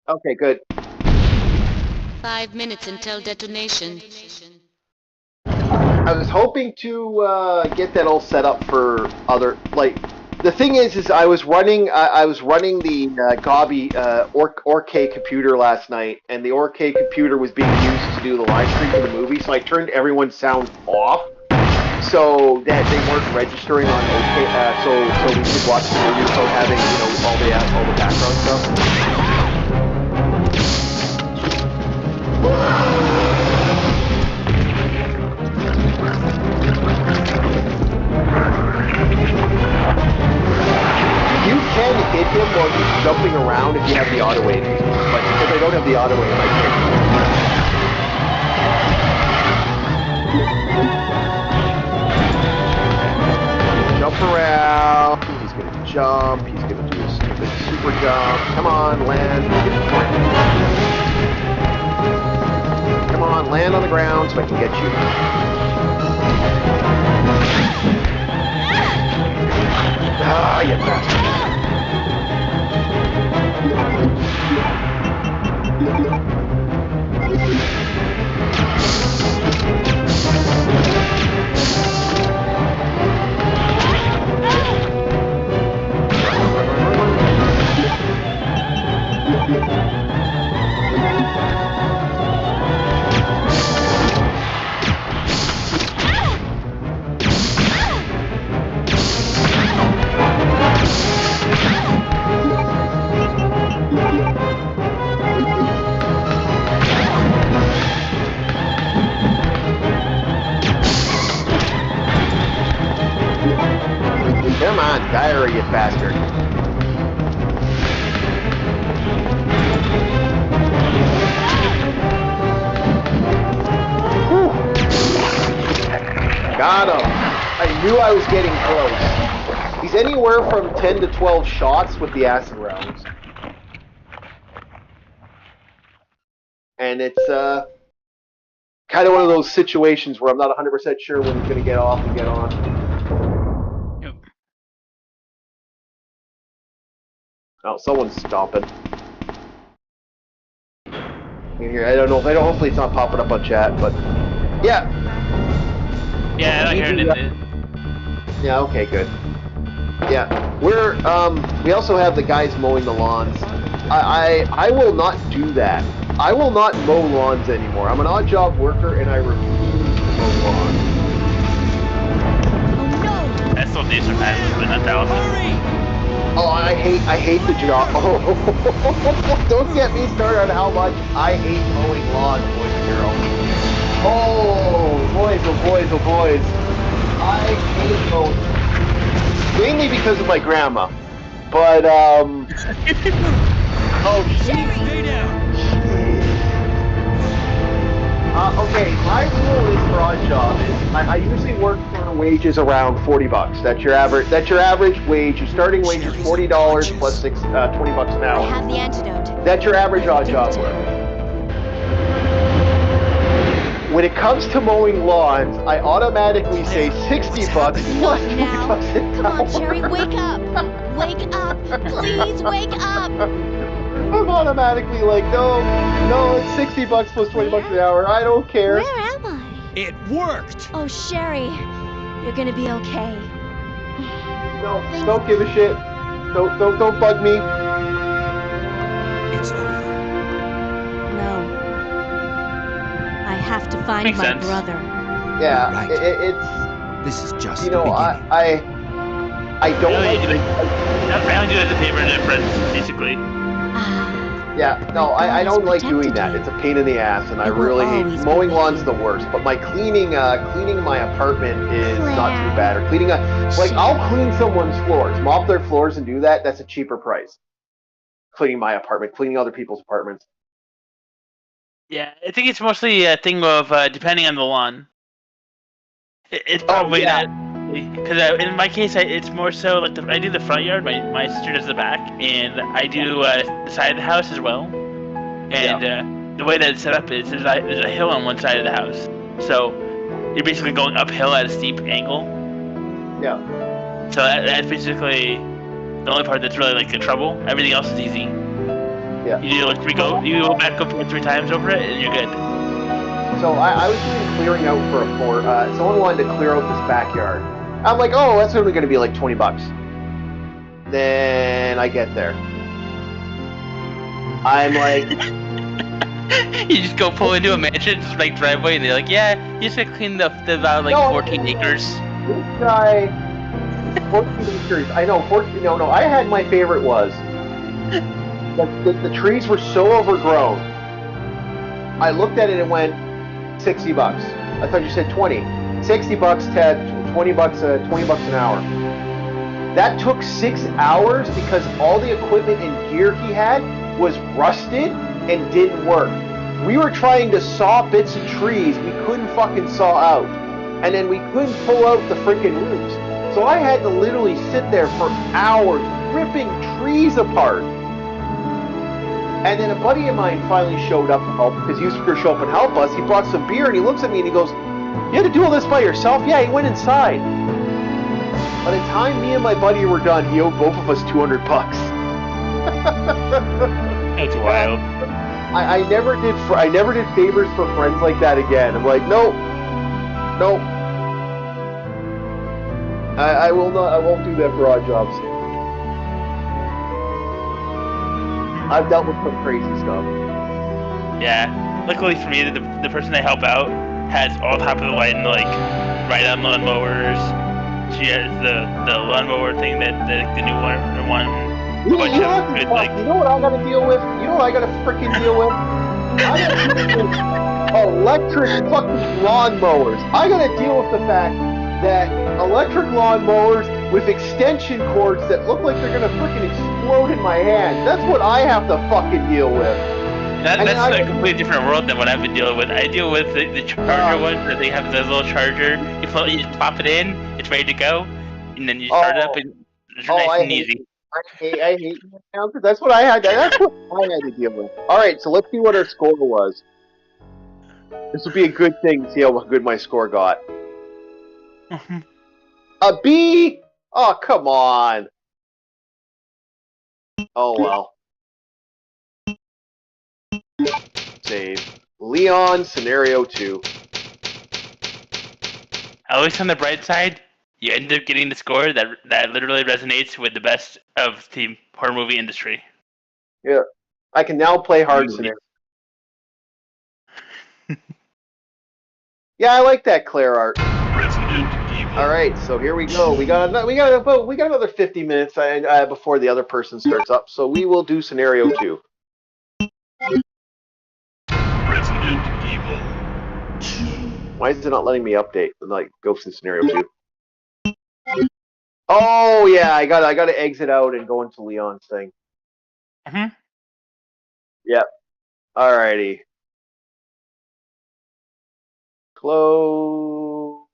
Okay, good. 5 minutes until detonation. I was hoping to get that all set up for other, like, the thing is I was running the Gabi Ork computer last night, and the Ork computer was being used to do the live stream for the movie, so I turned everyone's sound off so that they weren't registering on OK, so we could watch the movie without having all the background stuff. You can hit him while he's jumping around if you have the auto aim, but because I don't have the auto aim, I can't. Jump around. He's gonna jump. He's gonna do a stupid super jump. Come on, land. Come on, land on the ground so I can get you. Ah, you bastard. Come on, diary, you bastard. Whew. Got him. I knew I was getting close. He's anywhere from 10 to 12 shots with the acid rounds. And it's kind of one of those situations where I'm not 100% sure when he's going to get off and get on. Yep. Oh, someone's stomping. Here, I don't know. Hopefully it's not popping up on chat, but yeah. Yeah, I don't hear it. Yeah. Okay. Good. Yeah. We're we also have the guys mowing the lawns. I will not do that. I will not mow lawns anymore. I'm an odd job worker and I refuse to mow lawns. Oh no! That's still decent, but not that often. Oh, I hate the job. Oh, don't get me started on how much I hate mowing lawns, boys and girls. Oh, boys, oh boys, oh boys. I hate mowing. Mainly because of my grandma. But, oh, Sherry! okay, my rule is for odd job is I usually work for wages around $40. That's your average wage. Your starting wage is $40 plus $20 an I hour. have the antidote. That's your average odd job work. When it comes to mowing lawns, I automatically say $60 plus Not now. $20 an Come on, hour. Sherry, wake up! Wake up! Please wake up! I'm automatically like, no, it's $60 plus $20 an hour. I don't care. Where am I? It worked! Oh, Sherry, you're gonna be okay. No, don't give a shit. Don't bug me. It's over. No. I have to find Makes my sense. brother. Yeah, Right. it's This is just you the know beginning. I don't Really, like. I only do it as a favor to friends, basically. Ah, Yeah, no, I don't like doing protected that. you. It's a pain in the ass, and I It will really always hate be mowing with lawns. you. The worst, but my cleaning my apartment is not too Claire. bad. Or cleaning I'll clean someone's floors, mop their floors, and do that. That's a cheaper price. Cleaning my apartment, cleaning other people's apartments. Yeah, I think it's mostly a thing of depending on the lawn. It's probably yeah. not. Because in my case, it's more so like I do the front yard. My sister does the back, and I do the side of the house as well. And the way that it's set up is there's a hill on one side of the house, so you're basically going uphill at a steep angle. Yeah. So that's basically the only part that's really like the trouble. Everything else is easy. Yeah. You go back up 3 times over it, and you're good. So I was doing clearing out for a fort. Someone wanted to clear out this backyard. I'm like, oh, that's only going to be like $20. Then I get there. I'm like, You just go pull into a mansion, just like driveway, and they're like, yeah, you just gotta clean the about like 14 acres. this guy, 14 acres. I know, 14. No, I had my favorite was the trees were so overgrown. I looked at it and went $60. I thought you said 20. $60, Ted. $20, $20 an hour. That took 6 hours because all the equipment and gear he had was rusted and didn't work. We were trying to saw bits of trees we couldn't fucking saw out. And then we couldn't pull out the freaking roots. So I had to literally sit there for hours ripping trees apart. And then a buddy of mine finally showed up to help because he was going to show up and help us. He brought some beer and he looks at me and he goes, "You had to do all this by yourself?" Yeah, he went inside. By the time me and my buddy were done, he owed both of us $200. It's wild. I never did favors for friends like that again. I'm like, nope. I will not. I won't do that for odd jobs. I've dealt with some crazy stuff. Yeah. Luckily for me, the person I help out has all top of the line like ride-on lawnmowers. She has the lawnmower thing that the new one. You know what I gotta deal with? You know what I gotta freaking deal with? I gotta deal with electric fucking lawnmowers. I gotta deal with the fact that electric lawnmowers with extension cords that look like they're gonna freaking explode in my hand. That's what I have to fucking deal with. That's a completely different world than what I've been dealing with. I deal with the charger one where they have this little charger. You just pop it in, it's ready to go, and then you start it up and it's nice and easy. I hate that's what I had. That's what I had to deal with. All right, so let's see what our score was. This would be a good thing to see how good my score got. A B? Oh, come on. Oh well. Save. Leon scenario 2. At least on the bright side, you end up getting the score that literally resonates with the best of the horror movie industry. Yeah. I can now play hard scenario. Yeah, I like that Claire art. All right, so here we go. We got another 50 minutes before the other person starts up. So we will do scenario 2. Why is it not letting me update? Like go to scenario 2. Oh yeah, I gotta exit out and go into Leon's thing. Yep. Alrighty. Close.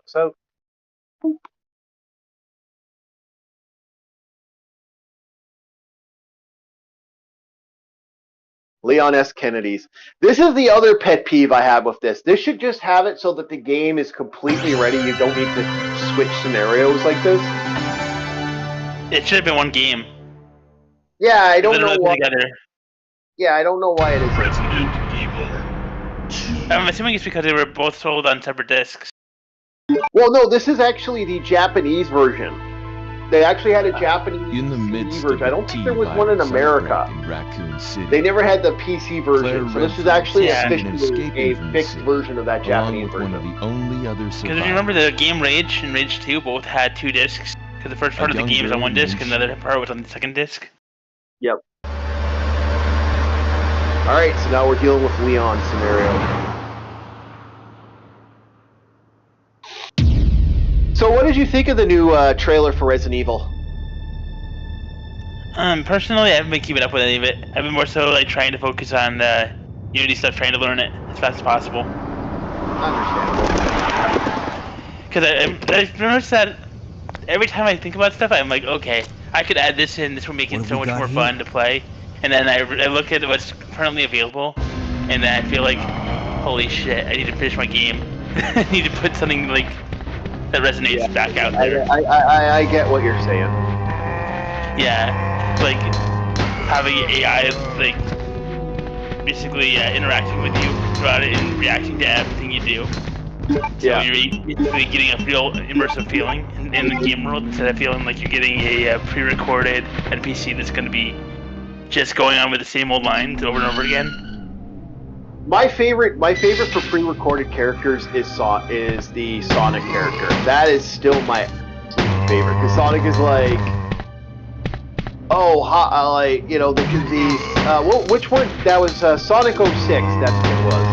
So. Boop. Leon S. Kennedy's. This is the other pet peeve I have with this. This should just have it so that the game is completely ready. You don't need to switch scenarios like this. It should have been one game. Yeah, I don't know why. Together. Yeah, I don't know why it isn't. I'm assuming it's because they were both sold on separate discs. Well, no, this is actually the Japanese version. They actually had a Japanese version. I don't think there was one in America. Raccoon City. They never had the PC version, so this is actually officially a fixed version of that Japanese version. One of the only other survivors. Because if you remember, the game Rage and Rage 2 both had 2 discs. Because the first part of the game was on one disc, and the other part was on the second disc. Yep. Alright, so now we're dealing with Leon's scenario. So what did you think of the new trailer for Resident Evil? Personally, I haven't been keeping up with any of it. I've been more so like trying to focus on the Unity stuff, trying to learn it as fast as possible. Understandable. Because I noticed that every time I think about stuff, I'm like, okay, I could add this in, this would make it so much more fun to play. And then I look at what's currently available, and then I feel like, holy shit, I need to finish my game. I need to put something like that resonates back out there. I get what you're saying. Yeah, like having AI like basically interacting with you throughout it and reacting to everything you do. So you're basically getting a real immersive feeling in the game world instead of feeling like you're getting a pre-recorded NPC that's going to be just going on with the same old lines over and over again. My favorite for pre-recorded characters is the Sonic character. That is still my favorite because Sonic is like, which one? That was Sonic 06. That's what it was.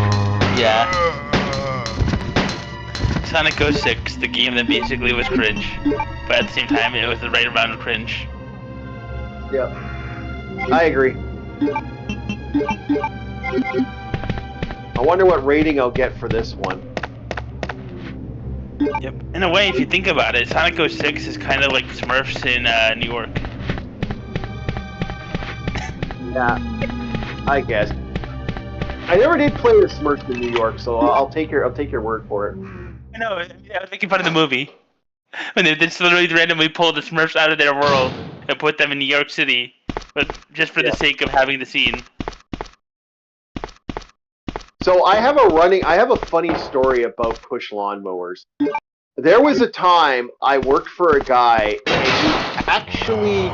Yeah. Sonic 06, the game that basically was cringe, but at the same time it was the right amount of cringe. Yep. I agree. I wonder what rating I'll get for this one. Yep. In a way, if you think about it, Sonic 06 is kind of like Smurfs in New York. Yeah, I guess. I never did play the Smurfs in New York, so I'll take your word for it. No, I was making fun of the movie. When they just literally randomly pulled the Smurfs out of their world and put them in New York City, but just for the sake of having the scene. So I have a funny story about push lawnmowers. There was a time I worked for a guy, and he actually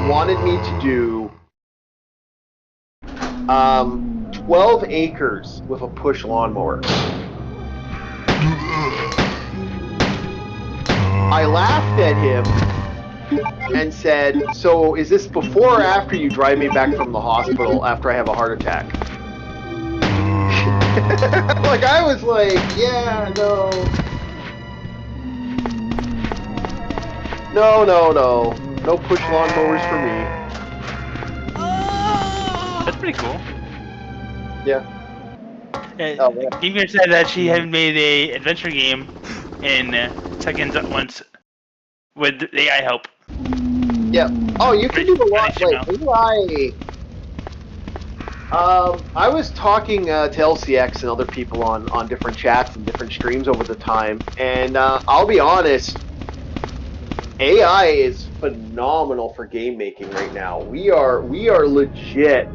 wanted me to do 12 acres with a push lawnmower. I laughed at him and said, so is this before or after you drive me back from the hospital after I have a heart attack? Like, I was like, yeah, no. No push lawnmowers for me. That's pretty cool. Yeah. Gamer said that she had made a adventure game in seconds at once with AI help. Yeah. Oh, you can do a lot. Like AI. I was talking to LCX and other people on different chats and different streams over the time, and I'll be honest, AI is phenomenal for game making right now. We are legit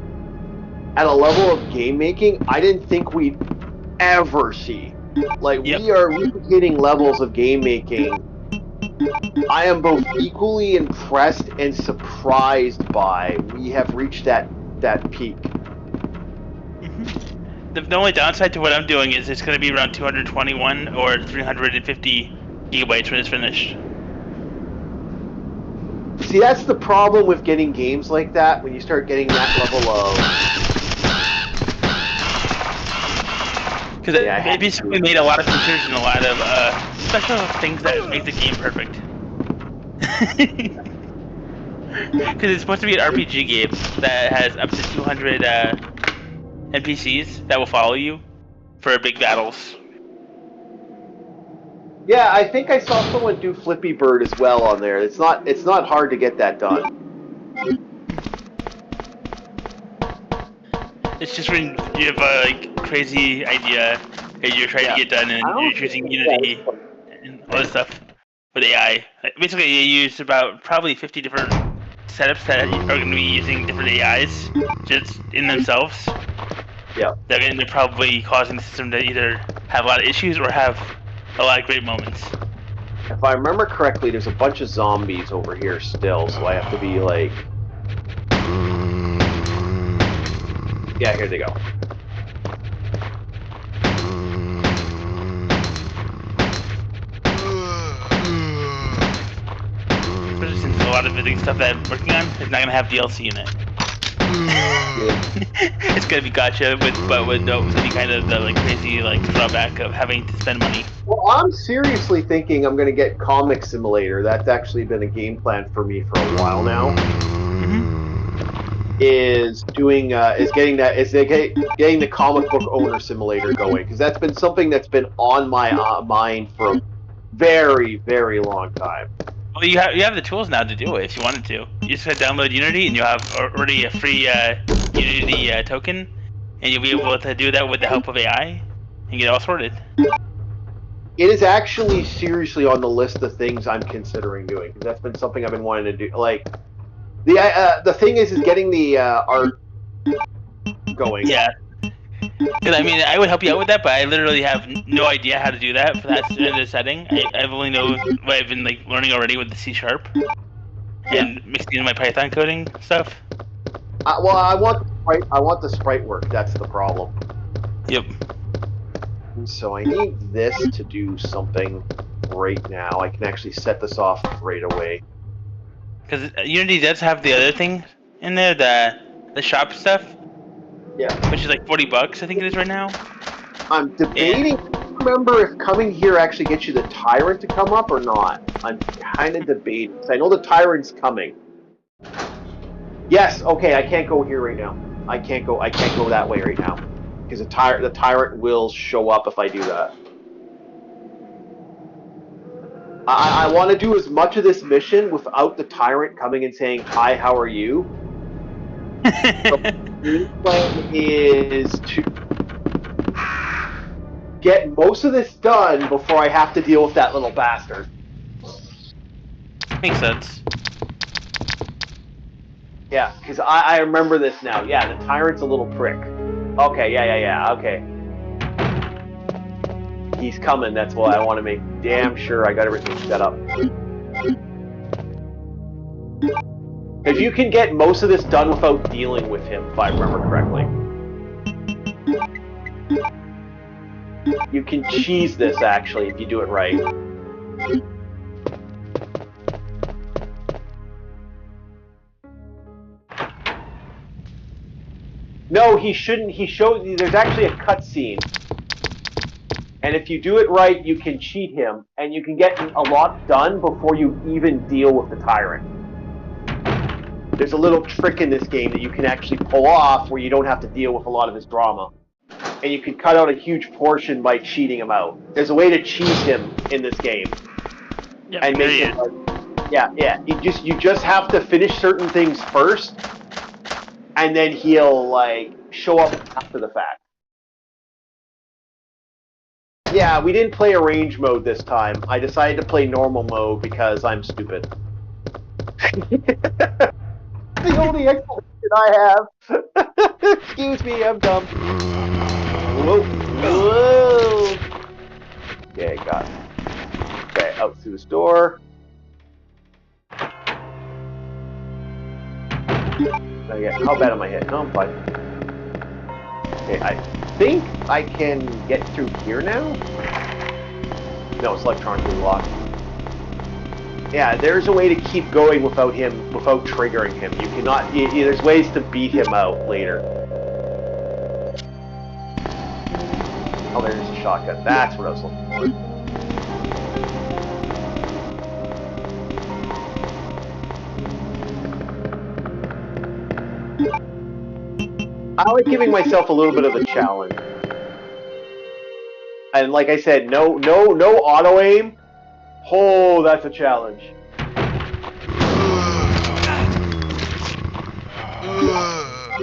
at a level of game making I didn't think we'd ever see. Like, we're hitting levels of game making I am both equally impressed and surprised by. We have reached that peak. The only downside to what I'm doing is it's going to be around 221 or 350 gigabytes when it's finished. See, that's the problem with getting games like that, when you start getting that level of... Because it basically made a lot of features and a lot of special things that make the game perfect. Because it's supposed to be an RPG game that has up to 200 NPCs that will follow you for big battles. Yeah, I think I saw someone do Flippy Bird as well on there. It's not hard to get that done. It's just when you have a crazy idea that you're trying to get done, and you're choosing Unity and all this stuff with AI. Basically, you use probably 50 different setups that are going to be using different AIs just in themselves. Yeah. They're probably causing the system to either have a lot of issues or have a lot of great moments. If I remember correctly, there's a bunch of zombies over here still, so I have to be like... Yeah, here they go. Especially since a lot of the stuff that I'm working on is not going to have DLC in it. It's going to be gacha with no any kind of the crazy drawback of having to spend money. Well, I'm seriously thinking I'm going to get Comic Simulator. That's actually been a game plan for me for a while now. Is getting the comic book owner simulator going, because that's been something that's been on my mind for a very, very long time. Well, you have the tools now to do it if you wanted to. You just gotta download Unity, and you have already a free Unity token, and you'll be able to do that with the help of AI and get it all sorted. It is actually seriously on the list of things I'm considering doing, because that's been something I've been wanting to do. Like, the thing is getting the art going. Yeah. Because, I mean, I would help you out with that, but I literally have no idea how to do that for that setting. I've only know what I've been learning already with the C# and mixing in my Python coding stuff. Well, I want the sprite work. That's the problem. Yep. And so I need this to do something right now. I can actually set this off right away. Because Unity does have the other thing in there, the shop stuff. Yeah. Which is like $40, I think it is right now. I'm debating. Remember if coming here actually gets you the Tyrant to come up or not? I'm kind of debating. I know the Tyrant's coming. Yes. Okay. I can't go here right now. I can't go that way right now because the Tyrant will show up if I do that. I want to do as much of this mission without the Tyrant coming and saying, "Hi, how are you?" So the plan is to get most of this done before I have to deal with that little bastard. makes sense. Yeah, because I remember this now. Yeah, the tyrant's a little prick. Okay, yeah, okay. He's coming, that's why I want to make damn sure I got everything set up. Because you can get most of this done without dealing with him, if I remember correctly. You can cheese this, actually, if you do it right. No, he shouldn't. He showed. There's actually a cutscene. And if you do it right, you can cheat him, and you can get a lot done before you even deal with the tyrant. There's a little trick in this game that you can actually pull off where you don't have to deal with a lot of his drama. And you can cut out a huge portion by cheating him out. There's a way to cheese him in this game. Yeah, and make him, yeah. You just have to finish certain things first, and then he'll, like, show up after the fact. Yeah, we didn't play arrange mode this time. I decided to play normal mode because I'm stupid. The only explanation I have. Excuse me, I'm dumb. Whoa. Okay, got it. Okay, out through this door. How bad am I hit? No, I'm fine. Okay, I think I can get through here now? No, it's electronically locked. Yeah, there's a way to keep going without triggering him. You cannot. There's ways to beat him out later. Oh, there's a shotgun. That's what I was looking for. I like giving myself a little bit of a challenge. And like I said, no auto aim. Oh, that's a challenge.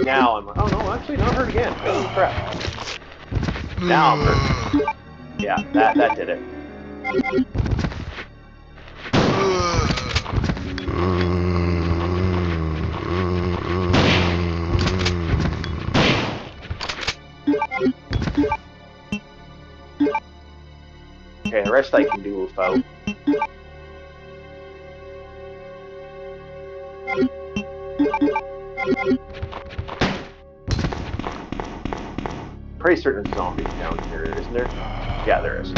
Now I'm like, oh no, actually not hurt again. Holy crap. Now I'm hurt. Yeah, that did it. Okay, the rest I can do without. Pretty certain there's zombies down here, isn't there? Yeah, there is.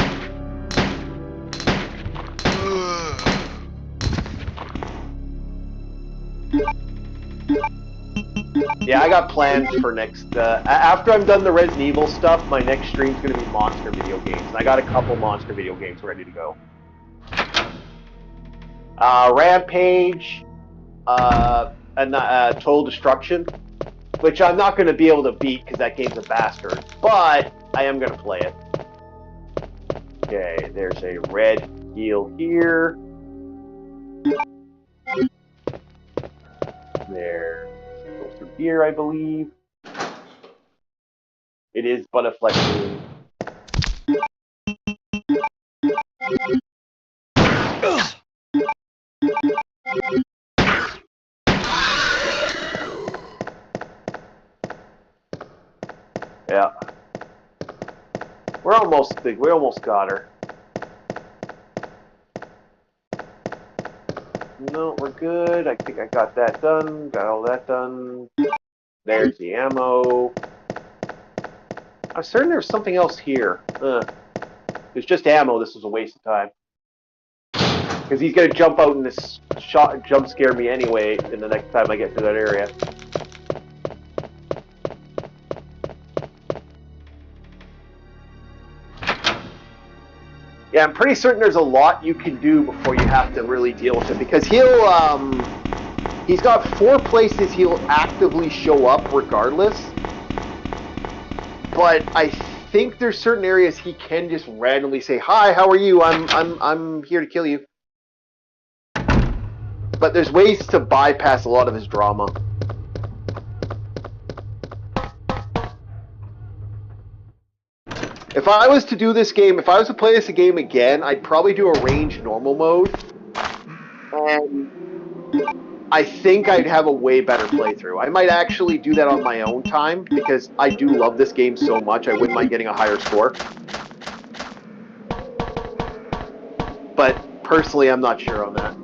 Yeah, I got plans for next. After I'm done the Resident Evil stuff, my next stream's gonna be monster video games, and I got a couple monster video games ready to go. Rampage, and Total Destruction, which I'm not gonna be able to beat because that game's a bastard, but I am gonna play it. Okay, there's a red heal here. There. Through here, I believe. It is butterfly green. Yeah. We almost got her. No, we're good. I think I got that done. Got all that done. There's the ammo. I'm certain there's something else here. There's just ammo. This was a waste of time. Because he's going to jump out in this jump scare me anyway in the next time I get to that area. Yeah, I'm pretty certain there's a lot you can do before you have to really deal with him. Because he's got 4 places he'll actively show up regardless. But I think there's certain areas he can just randomly say, "Hi, how are you? I'm here to kill you." But there's ways to bypass a lot of his drama. If I was to play this game again, I'd probably do arrange normal mode. And I think I'd have a way better playthrough. I might actually do that on my own time, because I do love this game so much, I wouldn't mind getting a higher score. But personally, I'm not sure on that.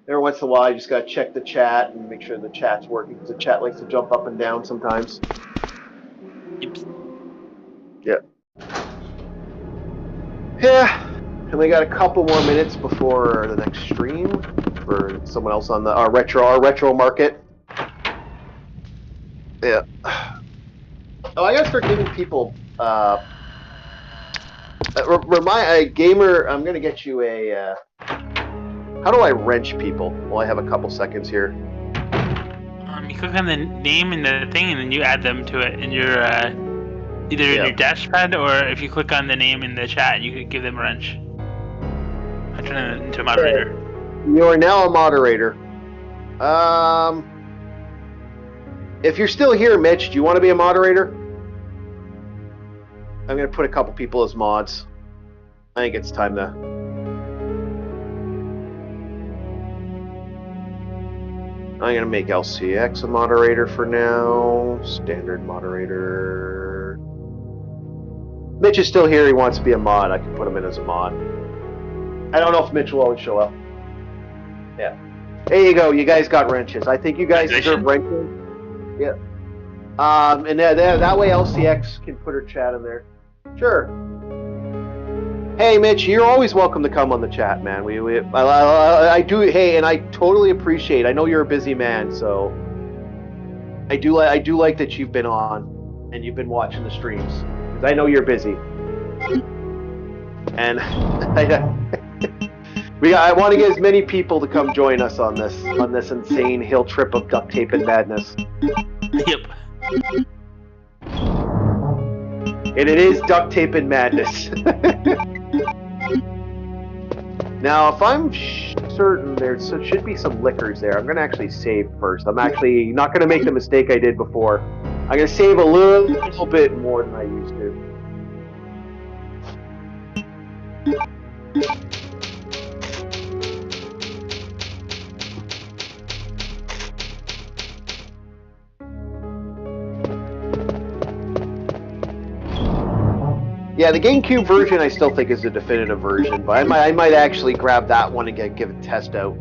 Every once in a while, I just gotta check the chat and make sure the chat's working, because the chat likes to jump up and down sometimes. Yep. Yeah. Yeah. And we got a couple more minutes before the next stream for someone else on the our retro market. Yeah. Oh, I gotta start giving people gamer. I'm gonna get you a. How do I wrench people? Well, I have a couple seconds here. You click on the name in the thing, and then you add them to it in your either in your dashpad, or if you click on the name in the chat, you could give them a wrench. I turn them into a moderator. You are now a moderator. If you're still here, Mitch, do you want to be a moderator? I'm gonna put a couple people as mods. I think it's time to. I'm gonna make LCX a moderator for now. Standard moderator. Mitch is still here. He wants to be a mod. I can put him in as a mod. I don't know if Mitch will always show up. Yeah. There you go. You guys got wrenches. I think you guys deserve wrenches. Yeah. And that way LCX can put her chat in there. Sure. Hey, Mitch, you're always welcome to come on the chat, man. I do. Hey, and I totally appreciate. I know you're a busy man, so I do like that you've been on and you've been watching the streams, because I know you're busy. And I want to get as many people to come join us on this insane hill trip of duct tape and madness. Yep. And it is duct tape and madness. Now, if I'm certain there should be some liquors there, I'm going to actually save first. I'm actually not going to make the mistake I did before. I'm going to save a little bit more than I used to. Yeah, the GameCube version I still think is the definitive version, but I might actually grab that one and give it a test out.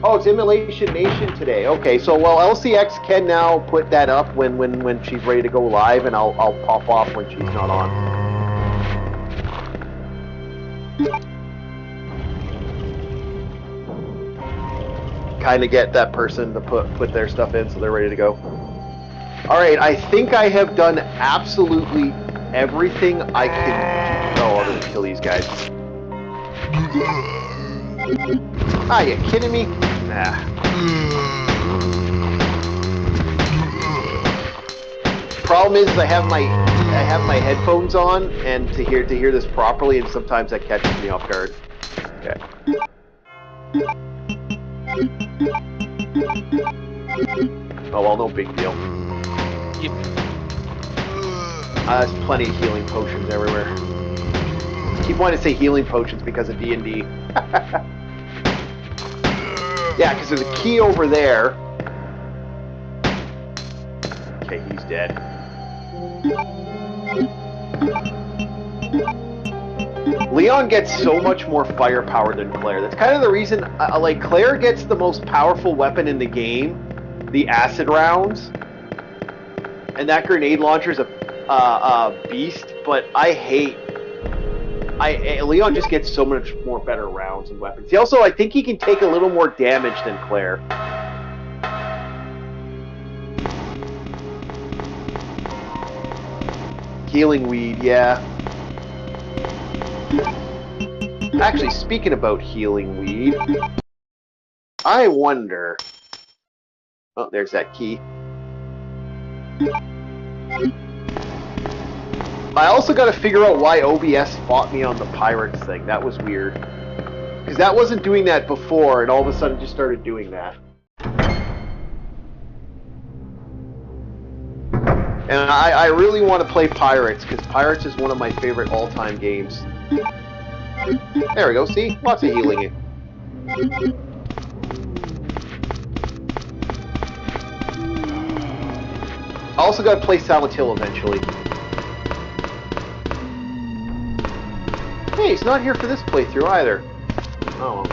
Oh, it's Immolation Nation today. Okay, so well, LCX can now put that up when she's ready to go live, and I'll pop off when she's not on. Kind of get that person to put their stuff in so they're ready to go. Alright, I think I have done absolutely everything I can. Oh, I'm gonna kill these guys. Ah, you kidding me? Nah. Problem is, I have my headphones on, and to hear this properly, and sometimes that catches me off guard. Okay. Oh well, no big deal. Yep. There's plenty of healing potions everywhere. I keep wanting to say healing potions because of D&D. Yeah, because there's a key over there. Okay, he's dead. Leon gets so much more firepower than Claire. That's kind of the reason, like, Claire gets the most powerful weapon in the game, the acid rounds. And that grenade launcher's a beast, but Leon just gets so much more better rounds and weapons. I think he can take a little more damage than Claire. Healing weed, yeah. Actually, speaking about healing weed, I wonder. Oh, there's that key. I also got to figure out why OBS fought me on the pirates thing. That was weird. Because that wasn't doing that before, and all of a sudden just started doing that. And I really want to play Pirates, because Pirates is one of my favorite all-time games. There we go, see? Lots of healing in. I also got to play Silent Hill eventually. Hey, he's not here for this playthrough either. Oh.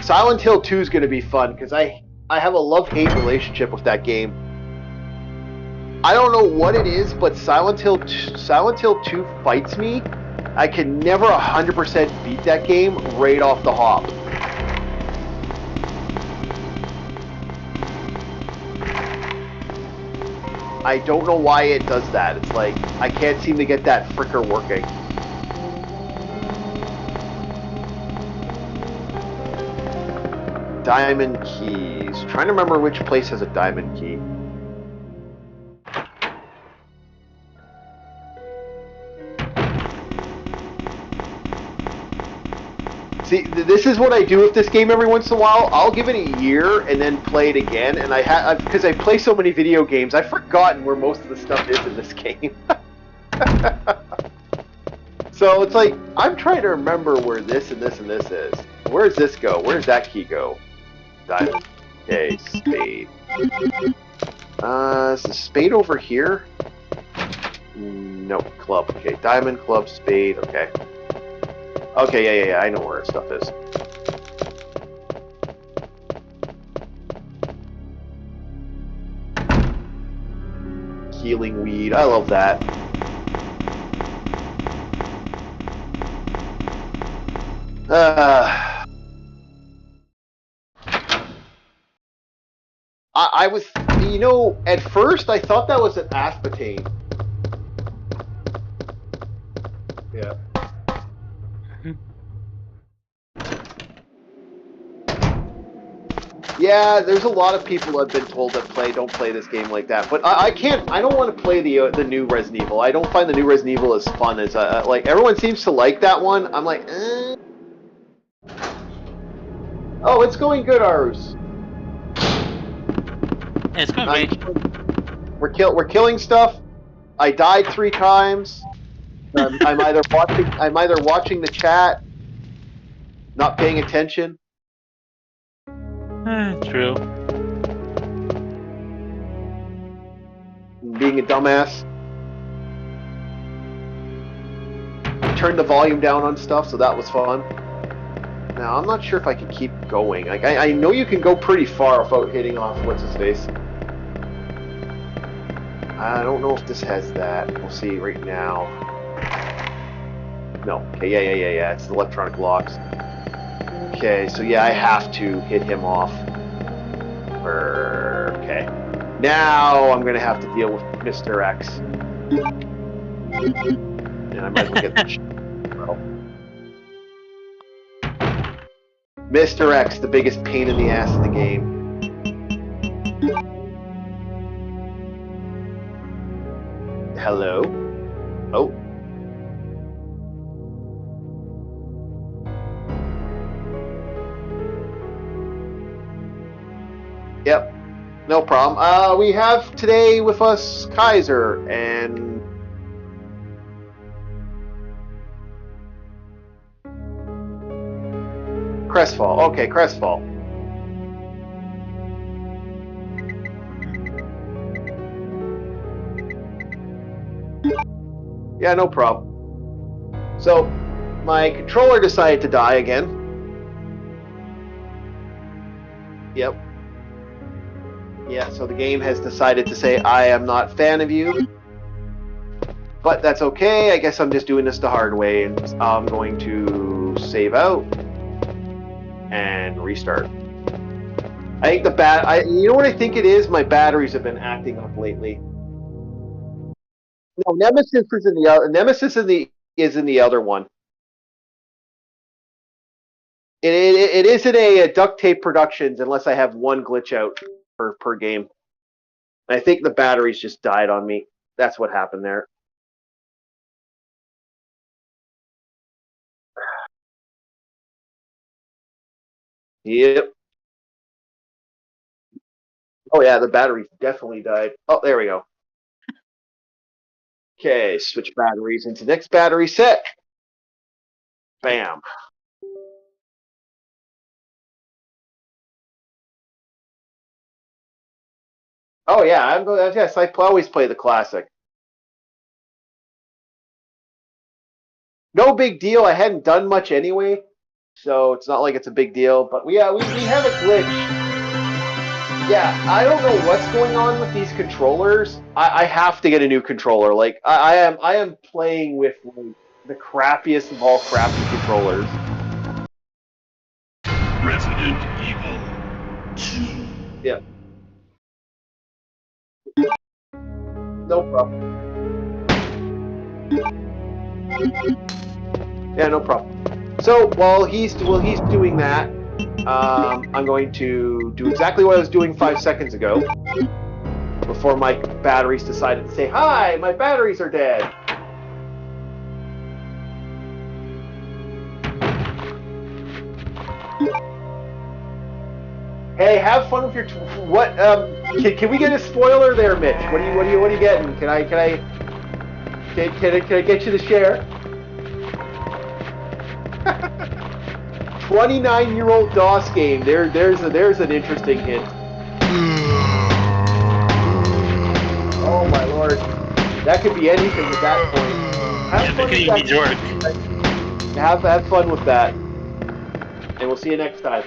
Silent Hill 2 is going to be fun, because I have a love-hate relationship with that game. I don't know what it is, but Silent Hill 2 fights me. I can never 100% beat that game right off the hop. I don't know why it does that. It's like, I can't seem to get that fricker working. Diamond keys. Trying to remember which place has a diamond key. See, this is what I do with this game every once in a while. I'll give it a year and then play it again, and because I play so many video games, I've forgotten where most of the stuff is in this game. So it's like, I'm trying to remember where this and this and this is. Where does this go? Where does that key go? Diamond. Okay, spade. Is the spade over here? No, club. Okay, diamond, club, spade. Okay. Okay, yeah, I know where stuff is. Healing weed. I love that. I was, at first I thought that was an aspartame. Yeah. Yeah, there's a lot of people I've been told that don't play this game like that. But I don't want to play the new Resident Evil. I don't find the new Resident Evil as fun as, like, everyone seems to like that one. I'm like, eh. Oh, it's going good, Arus. It's going great. We're killing stuff. I died 3 times. I'm either watching the chat, not paying attention. True. Being a dumbass. Turned the volume down on stuff, so that was fun. Now, I'm not sure if I can keep going. Like, I know you can go pretty far without hitting off what's-his-face. I don't know if this has that. We'll see right now. No. Okay, yeah. It's the electronic locks. Okay, so yeah, I have to hit him off. Okay. Now I'm gonna have to deal with Mr. X. And I might as well get the Mr. X, the biggest pain in the ass in the game. Hello? Oh. Yep. No problem. We have today with us Kaiser and Crestfall. Okay, Crestfall. Yeah, no problem. So, my controller decided to die again. Yep. Yeah, so the game has decided to say, I am not a fan of you. But that's okay. I guess I'm just doing this the hard way. And I'm going to save out and restart. I think you know what I think it is? My batteries have been acting up lately. No, Nemesis is in the other. Nemesis is in the other one. It isn't a Duct Tape Productions unless I have one glitch out per game. I think the batteries just died on me. That's what happened there. Yep. Oh yeah, the battery definitely died. Oh, there we go. Okay, switch batteries into next battery set. Bam. Oh yeah, yes, I always play the classic. No big deal. I hadn't done much anyway, so it's not like it's a big deal. But we have a glitch. Yeah, I don't know what's going on with these controllers. I have to get a new controller. Like I am playing with like, the crappiest of all crappy controllers. Resident Evil 2. Yeah. No problem. Yeah, no problem. So while he's doing that, I'm going to do exactly what I was doing 5 seconds ago. Before my batteries decided to say, "Hi, my batteries are dead." Hey, have fun with your what? Can we get a spoiler there, Mitch? What are you getting? Can I get you to share? 29-year-old DOS game. There's an interesting hint. Oh my lord, that could be anything at that point. Have fun with that. Have fun with that, and we'll see you next time.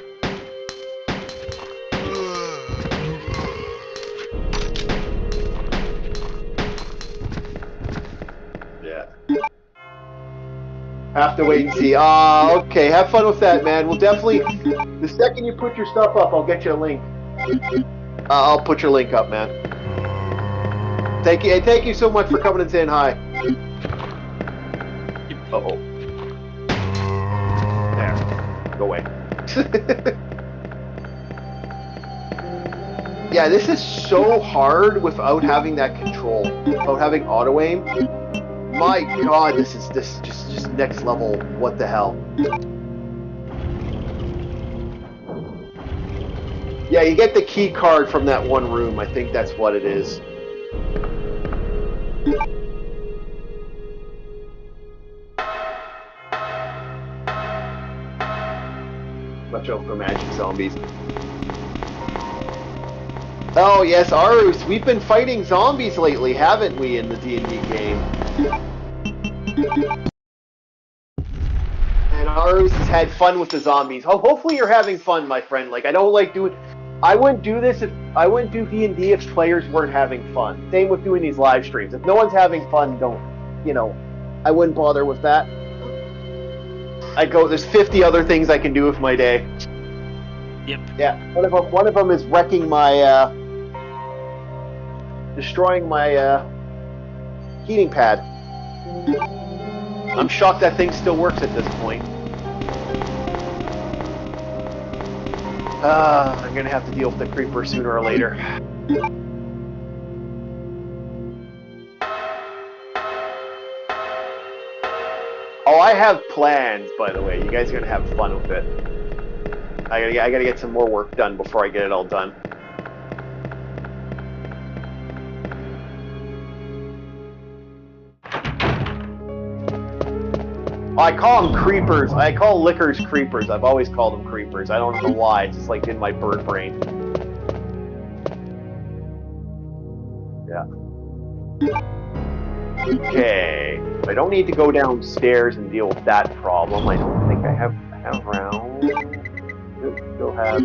Yeah. Have to wait and see. Okay. Have fun with that, man. We'll definitely. The second you put your stuff up, I'll get you a link. I'll put your link up, man. Thank you. Hey, thank you so much for coming and saying hi. Uh-oh. There. Go away. Yeah, this is so hard without having that control, without having auto aim. My God, this is just next level. What the hell? Yeah, you get the key card from that one room. I think that's what it is. Watch out for magic zombies. Oh yes, Arus, we've been fighting zombies lately, haven't we, in the D&D game? And Arus has had fun with the zombies. Oh, hopefully you're having fun, my friend. Like, I don't like doing... I wouldn't do this if... I wouldn't do D&D if players weren't having fun. Same with doing these live streams. If no one's having fun, don't... You know, I wouldn't bother with that. There's 50 other things I can do with my day. Yep. Yeah, one of them is wrecking my, destroying my, heating pad. I'm shocked that thing still works at this point. I'm gonna have to deal with the creeper sooner or later. Oh, I have plans, by the way. You guys are gonna have fun with it. I gotta get some more work done before I get it all done. I call them creepers. I call liquors creepers. I've always called them creepers. I don't know why. It's just like in my bird brain. Yeah. Okay. I don't need to go downstairs and deal with that problem. I don't think I have round. Still have.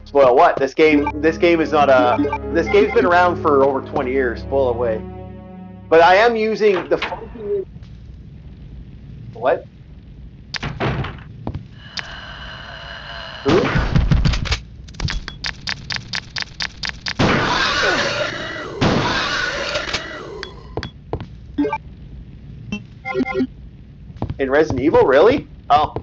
Spoil what? This game is not a. This game's been around for over 20 years. Spoil away. But I am using the funky. What? Who? In Resident Evil, really? Oh.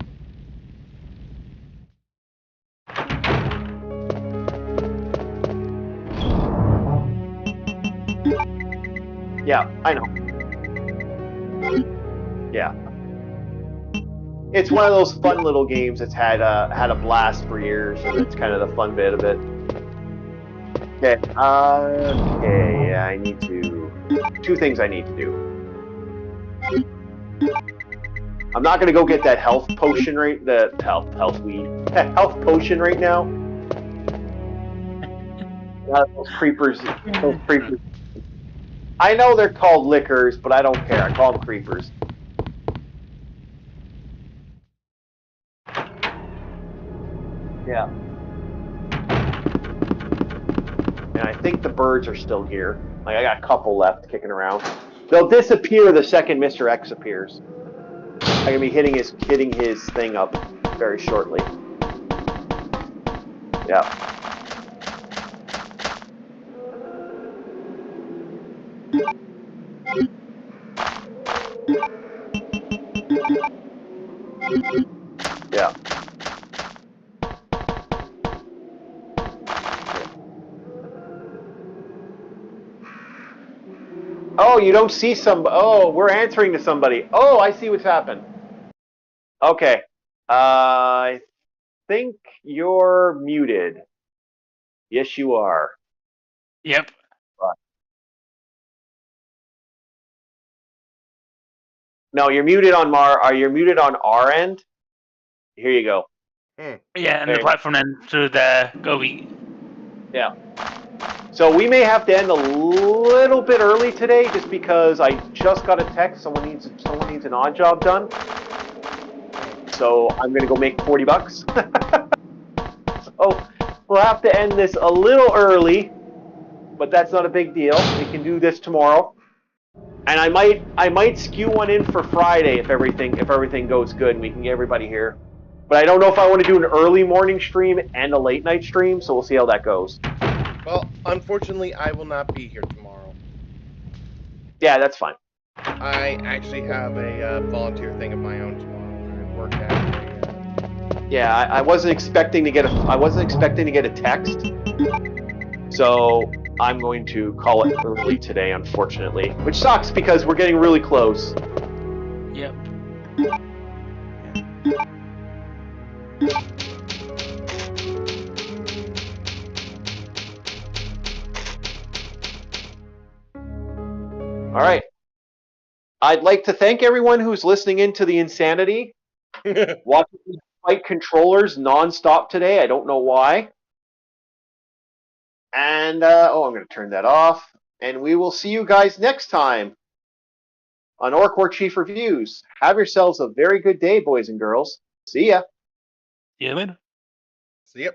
Yeah, I know. Yeah. It's one of those fun little games that's had a blast for years, and it's kind of the fun bit of it. Okay. Okay. Yeah, I need to. Two things I need to do. I'm not gonna go get that health potion right. The health weed. Health potion right now. Those creepers. Those creepers. I know they're called lickers, but I don't care. I call them creepers. Yeah. And I think the birds are still here. Like, I got a couple left kicking around. They'll disappear the second Mr. X appears. I'm gonna be hitting his thing up very shortly. Yeah. Yeah. Oh, you don't see some. Oh, we're answering to somebody. Oh, I see what's happened. Okay. I think you're muted. Yes, you are. Yep. No, you're muted on you're muted on our end. Here you go. Yeah, and the There. platform then through the Gobi. Yeah. So we may have to end a little bit early today, just because I just got a text. Someone needs an odd job done. So I'm gonna go make $40. So we'll have to end this a little early, but that's not a big deal. We can do this tomorrow. And I might skew one in for Friday if everything goes good and we can get everybody here. But I don't know if I want to do an early morning stream and a late night stream, so we'll see how that goes. Well, unfortunately, I will not be here tomorrow. Yeah, that's fine. I actually have a volunteer thing of my own tomorrow. I work at Yeah, I wasn't expecting to get a text, so I'm going to call it early today, unfortunately, which sucks because we're getting really close. Yep. All right. I'd like to thank everyone who's listening in to the insanity. Watching me fight controllers nonstop today. I don't know why. And, I'm going to turn that off. And we will see you guys next time on Orc War Chief Reviews. Have yourselves a very good day, boys and girls. See ya. Yeah, man. See ya.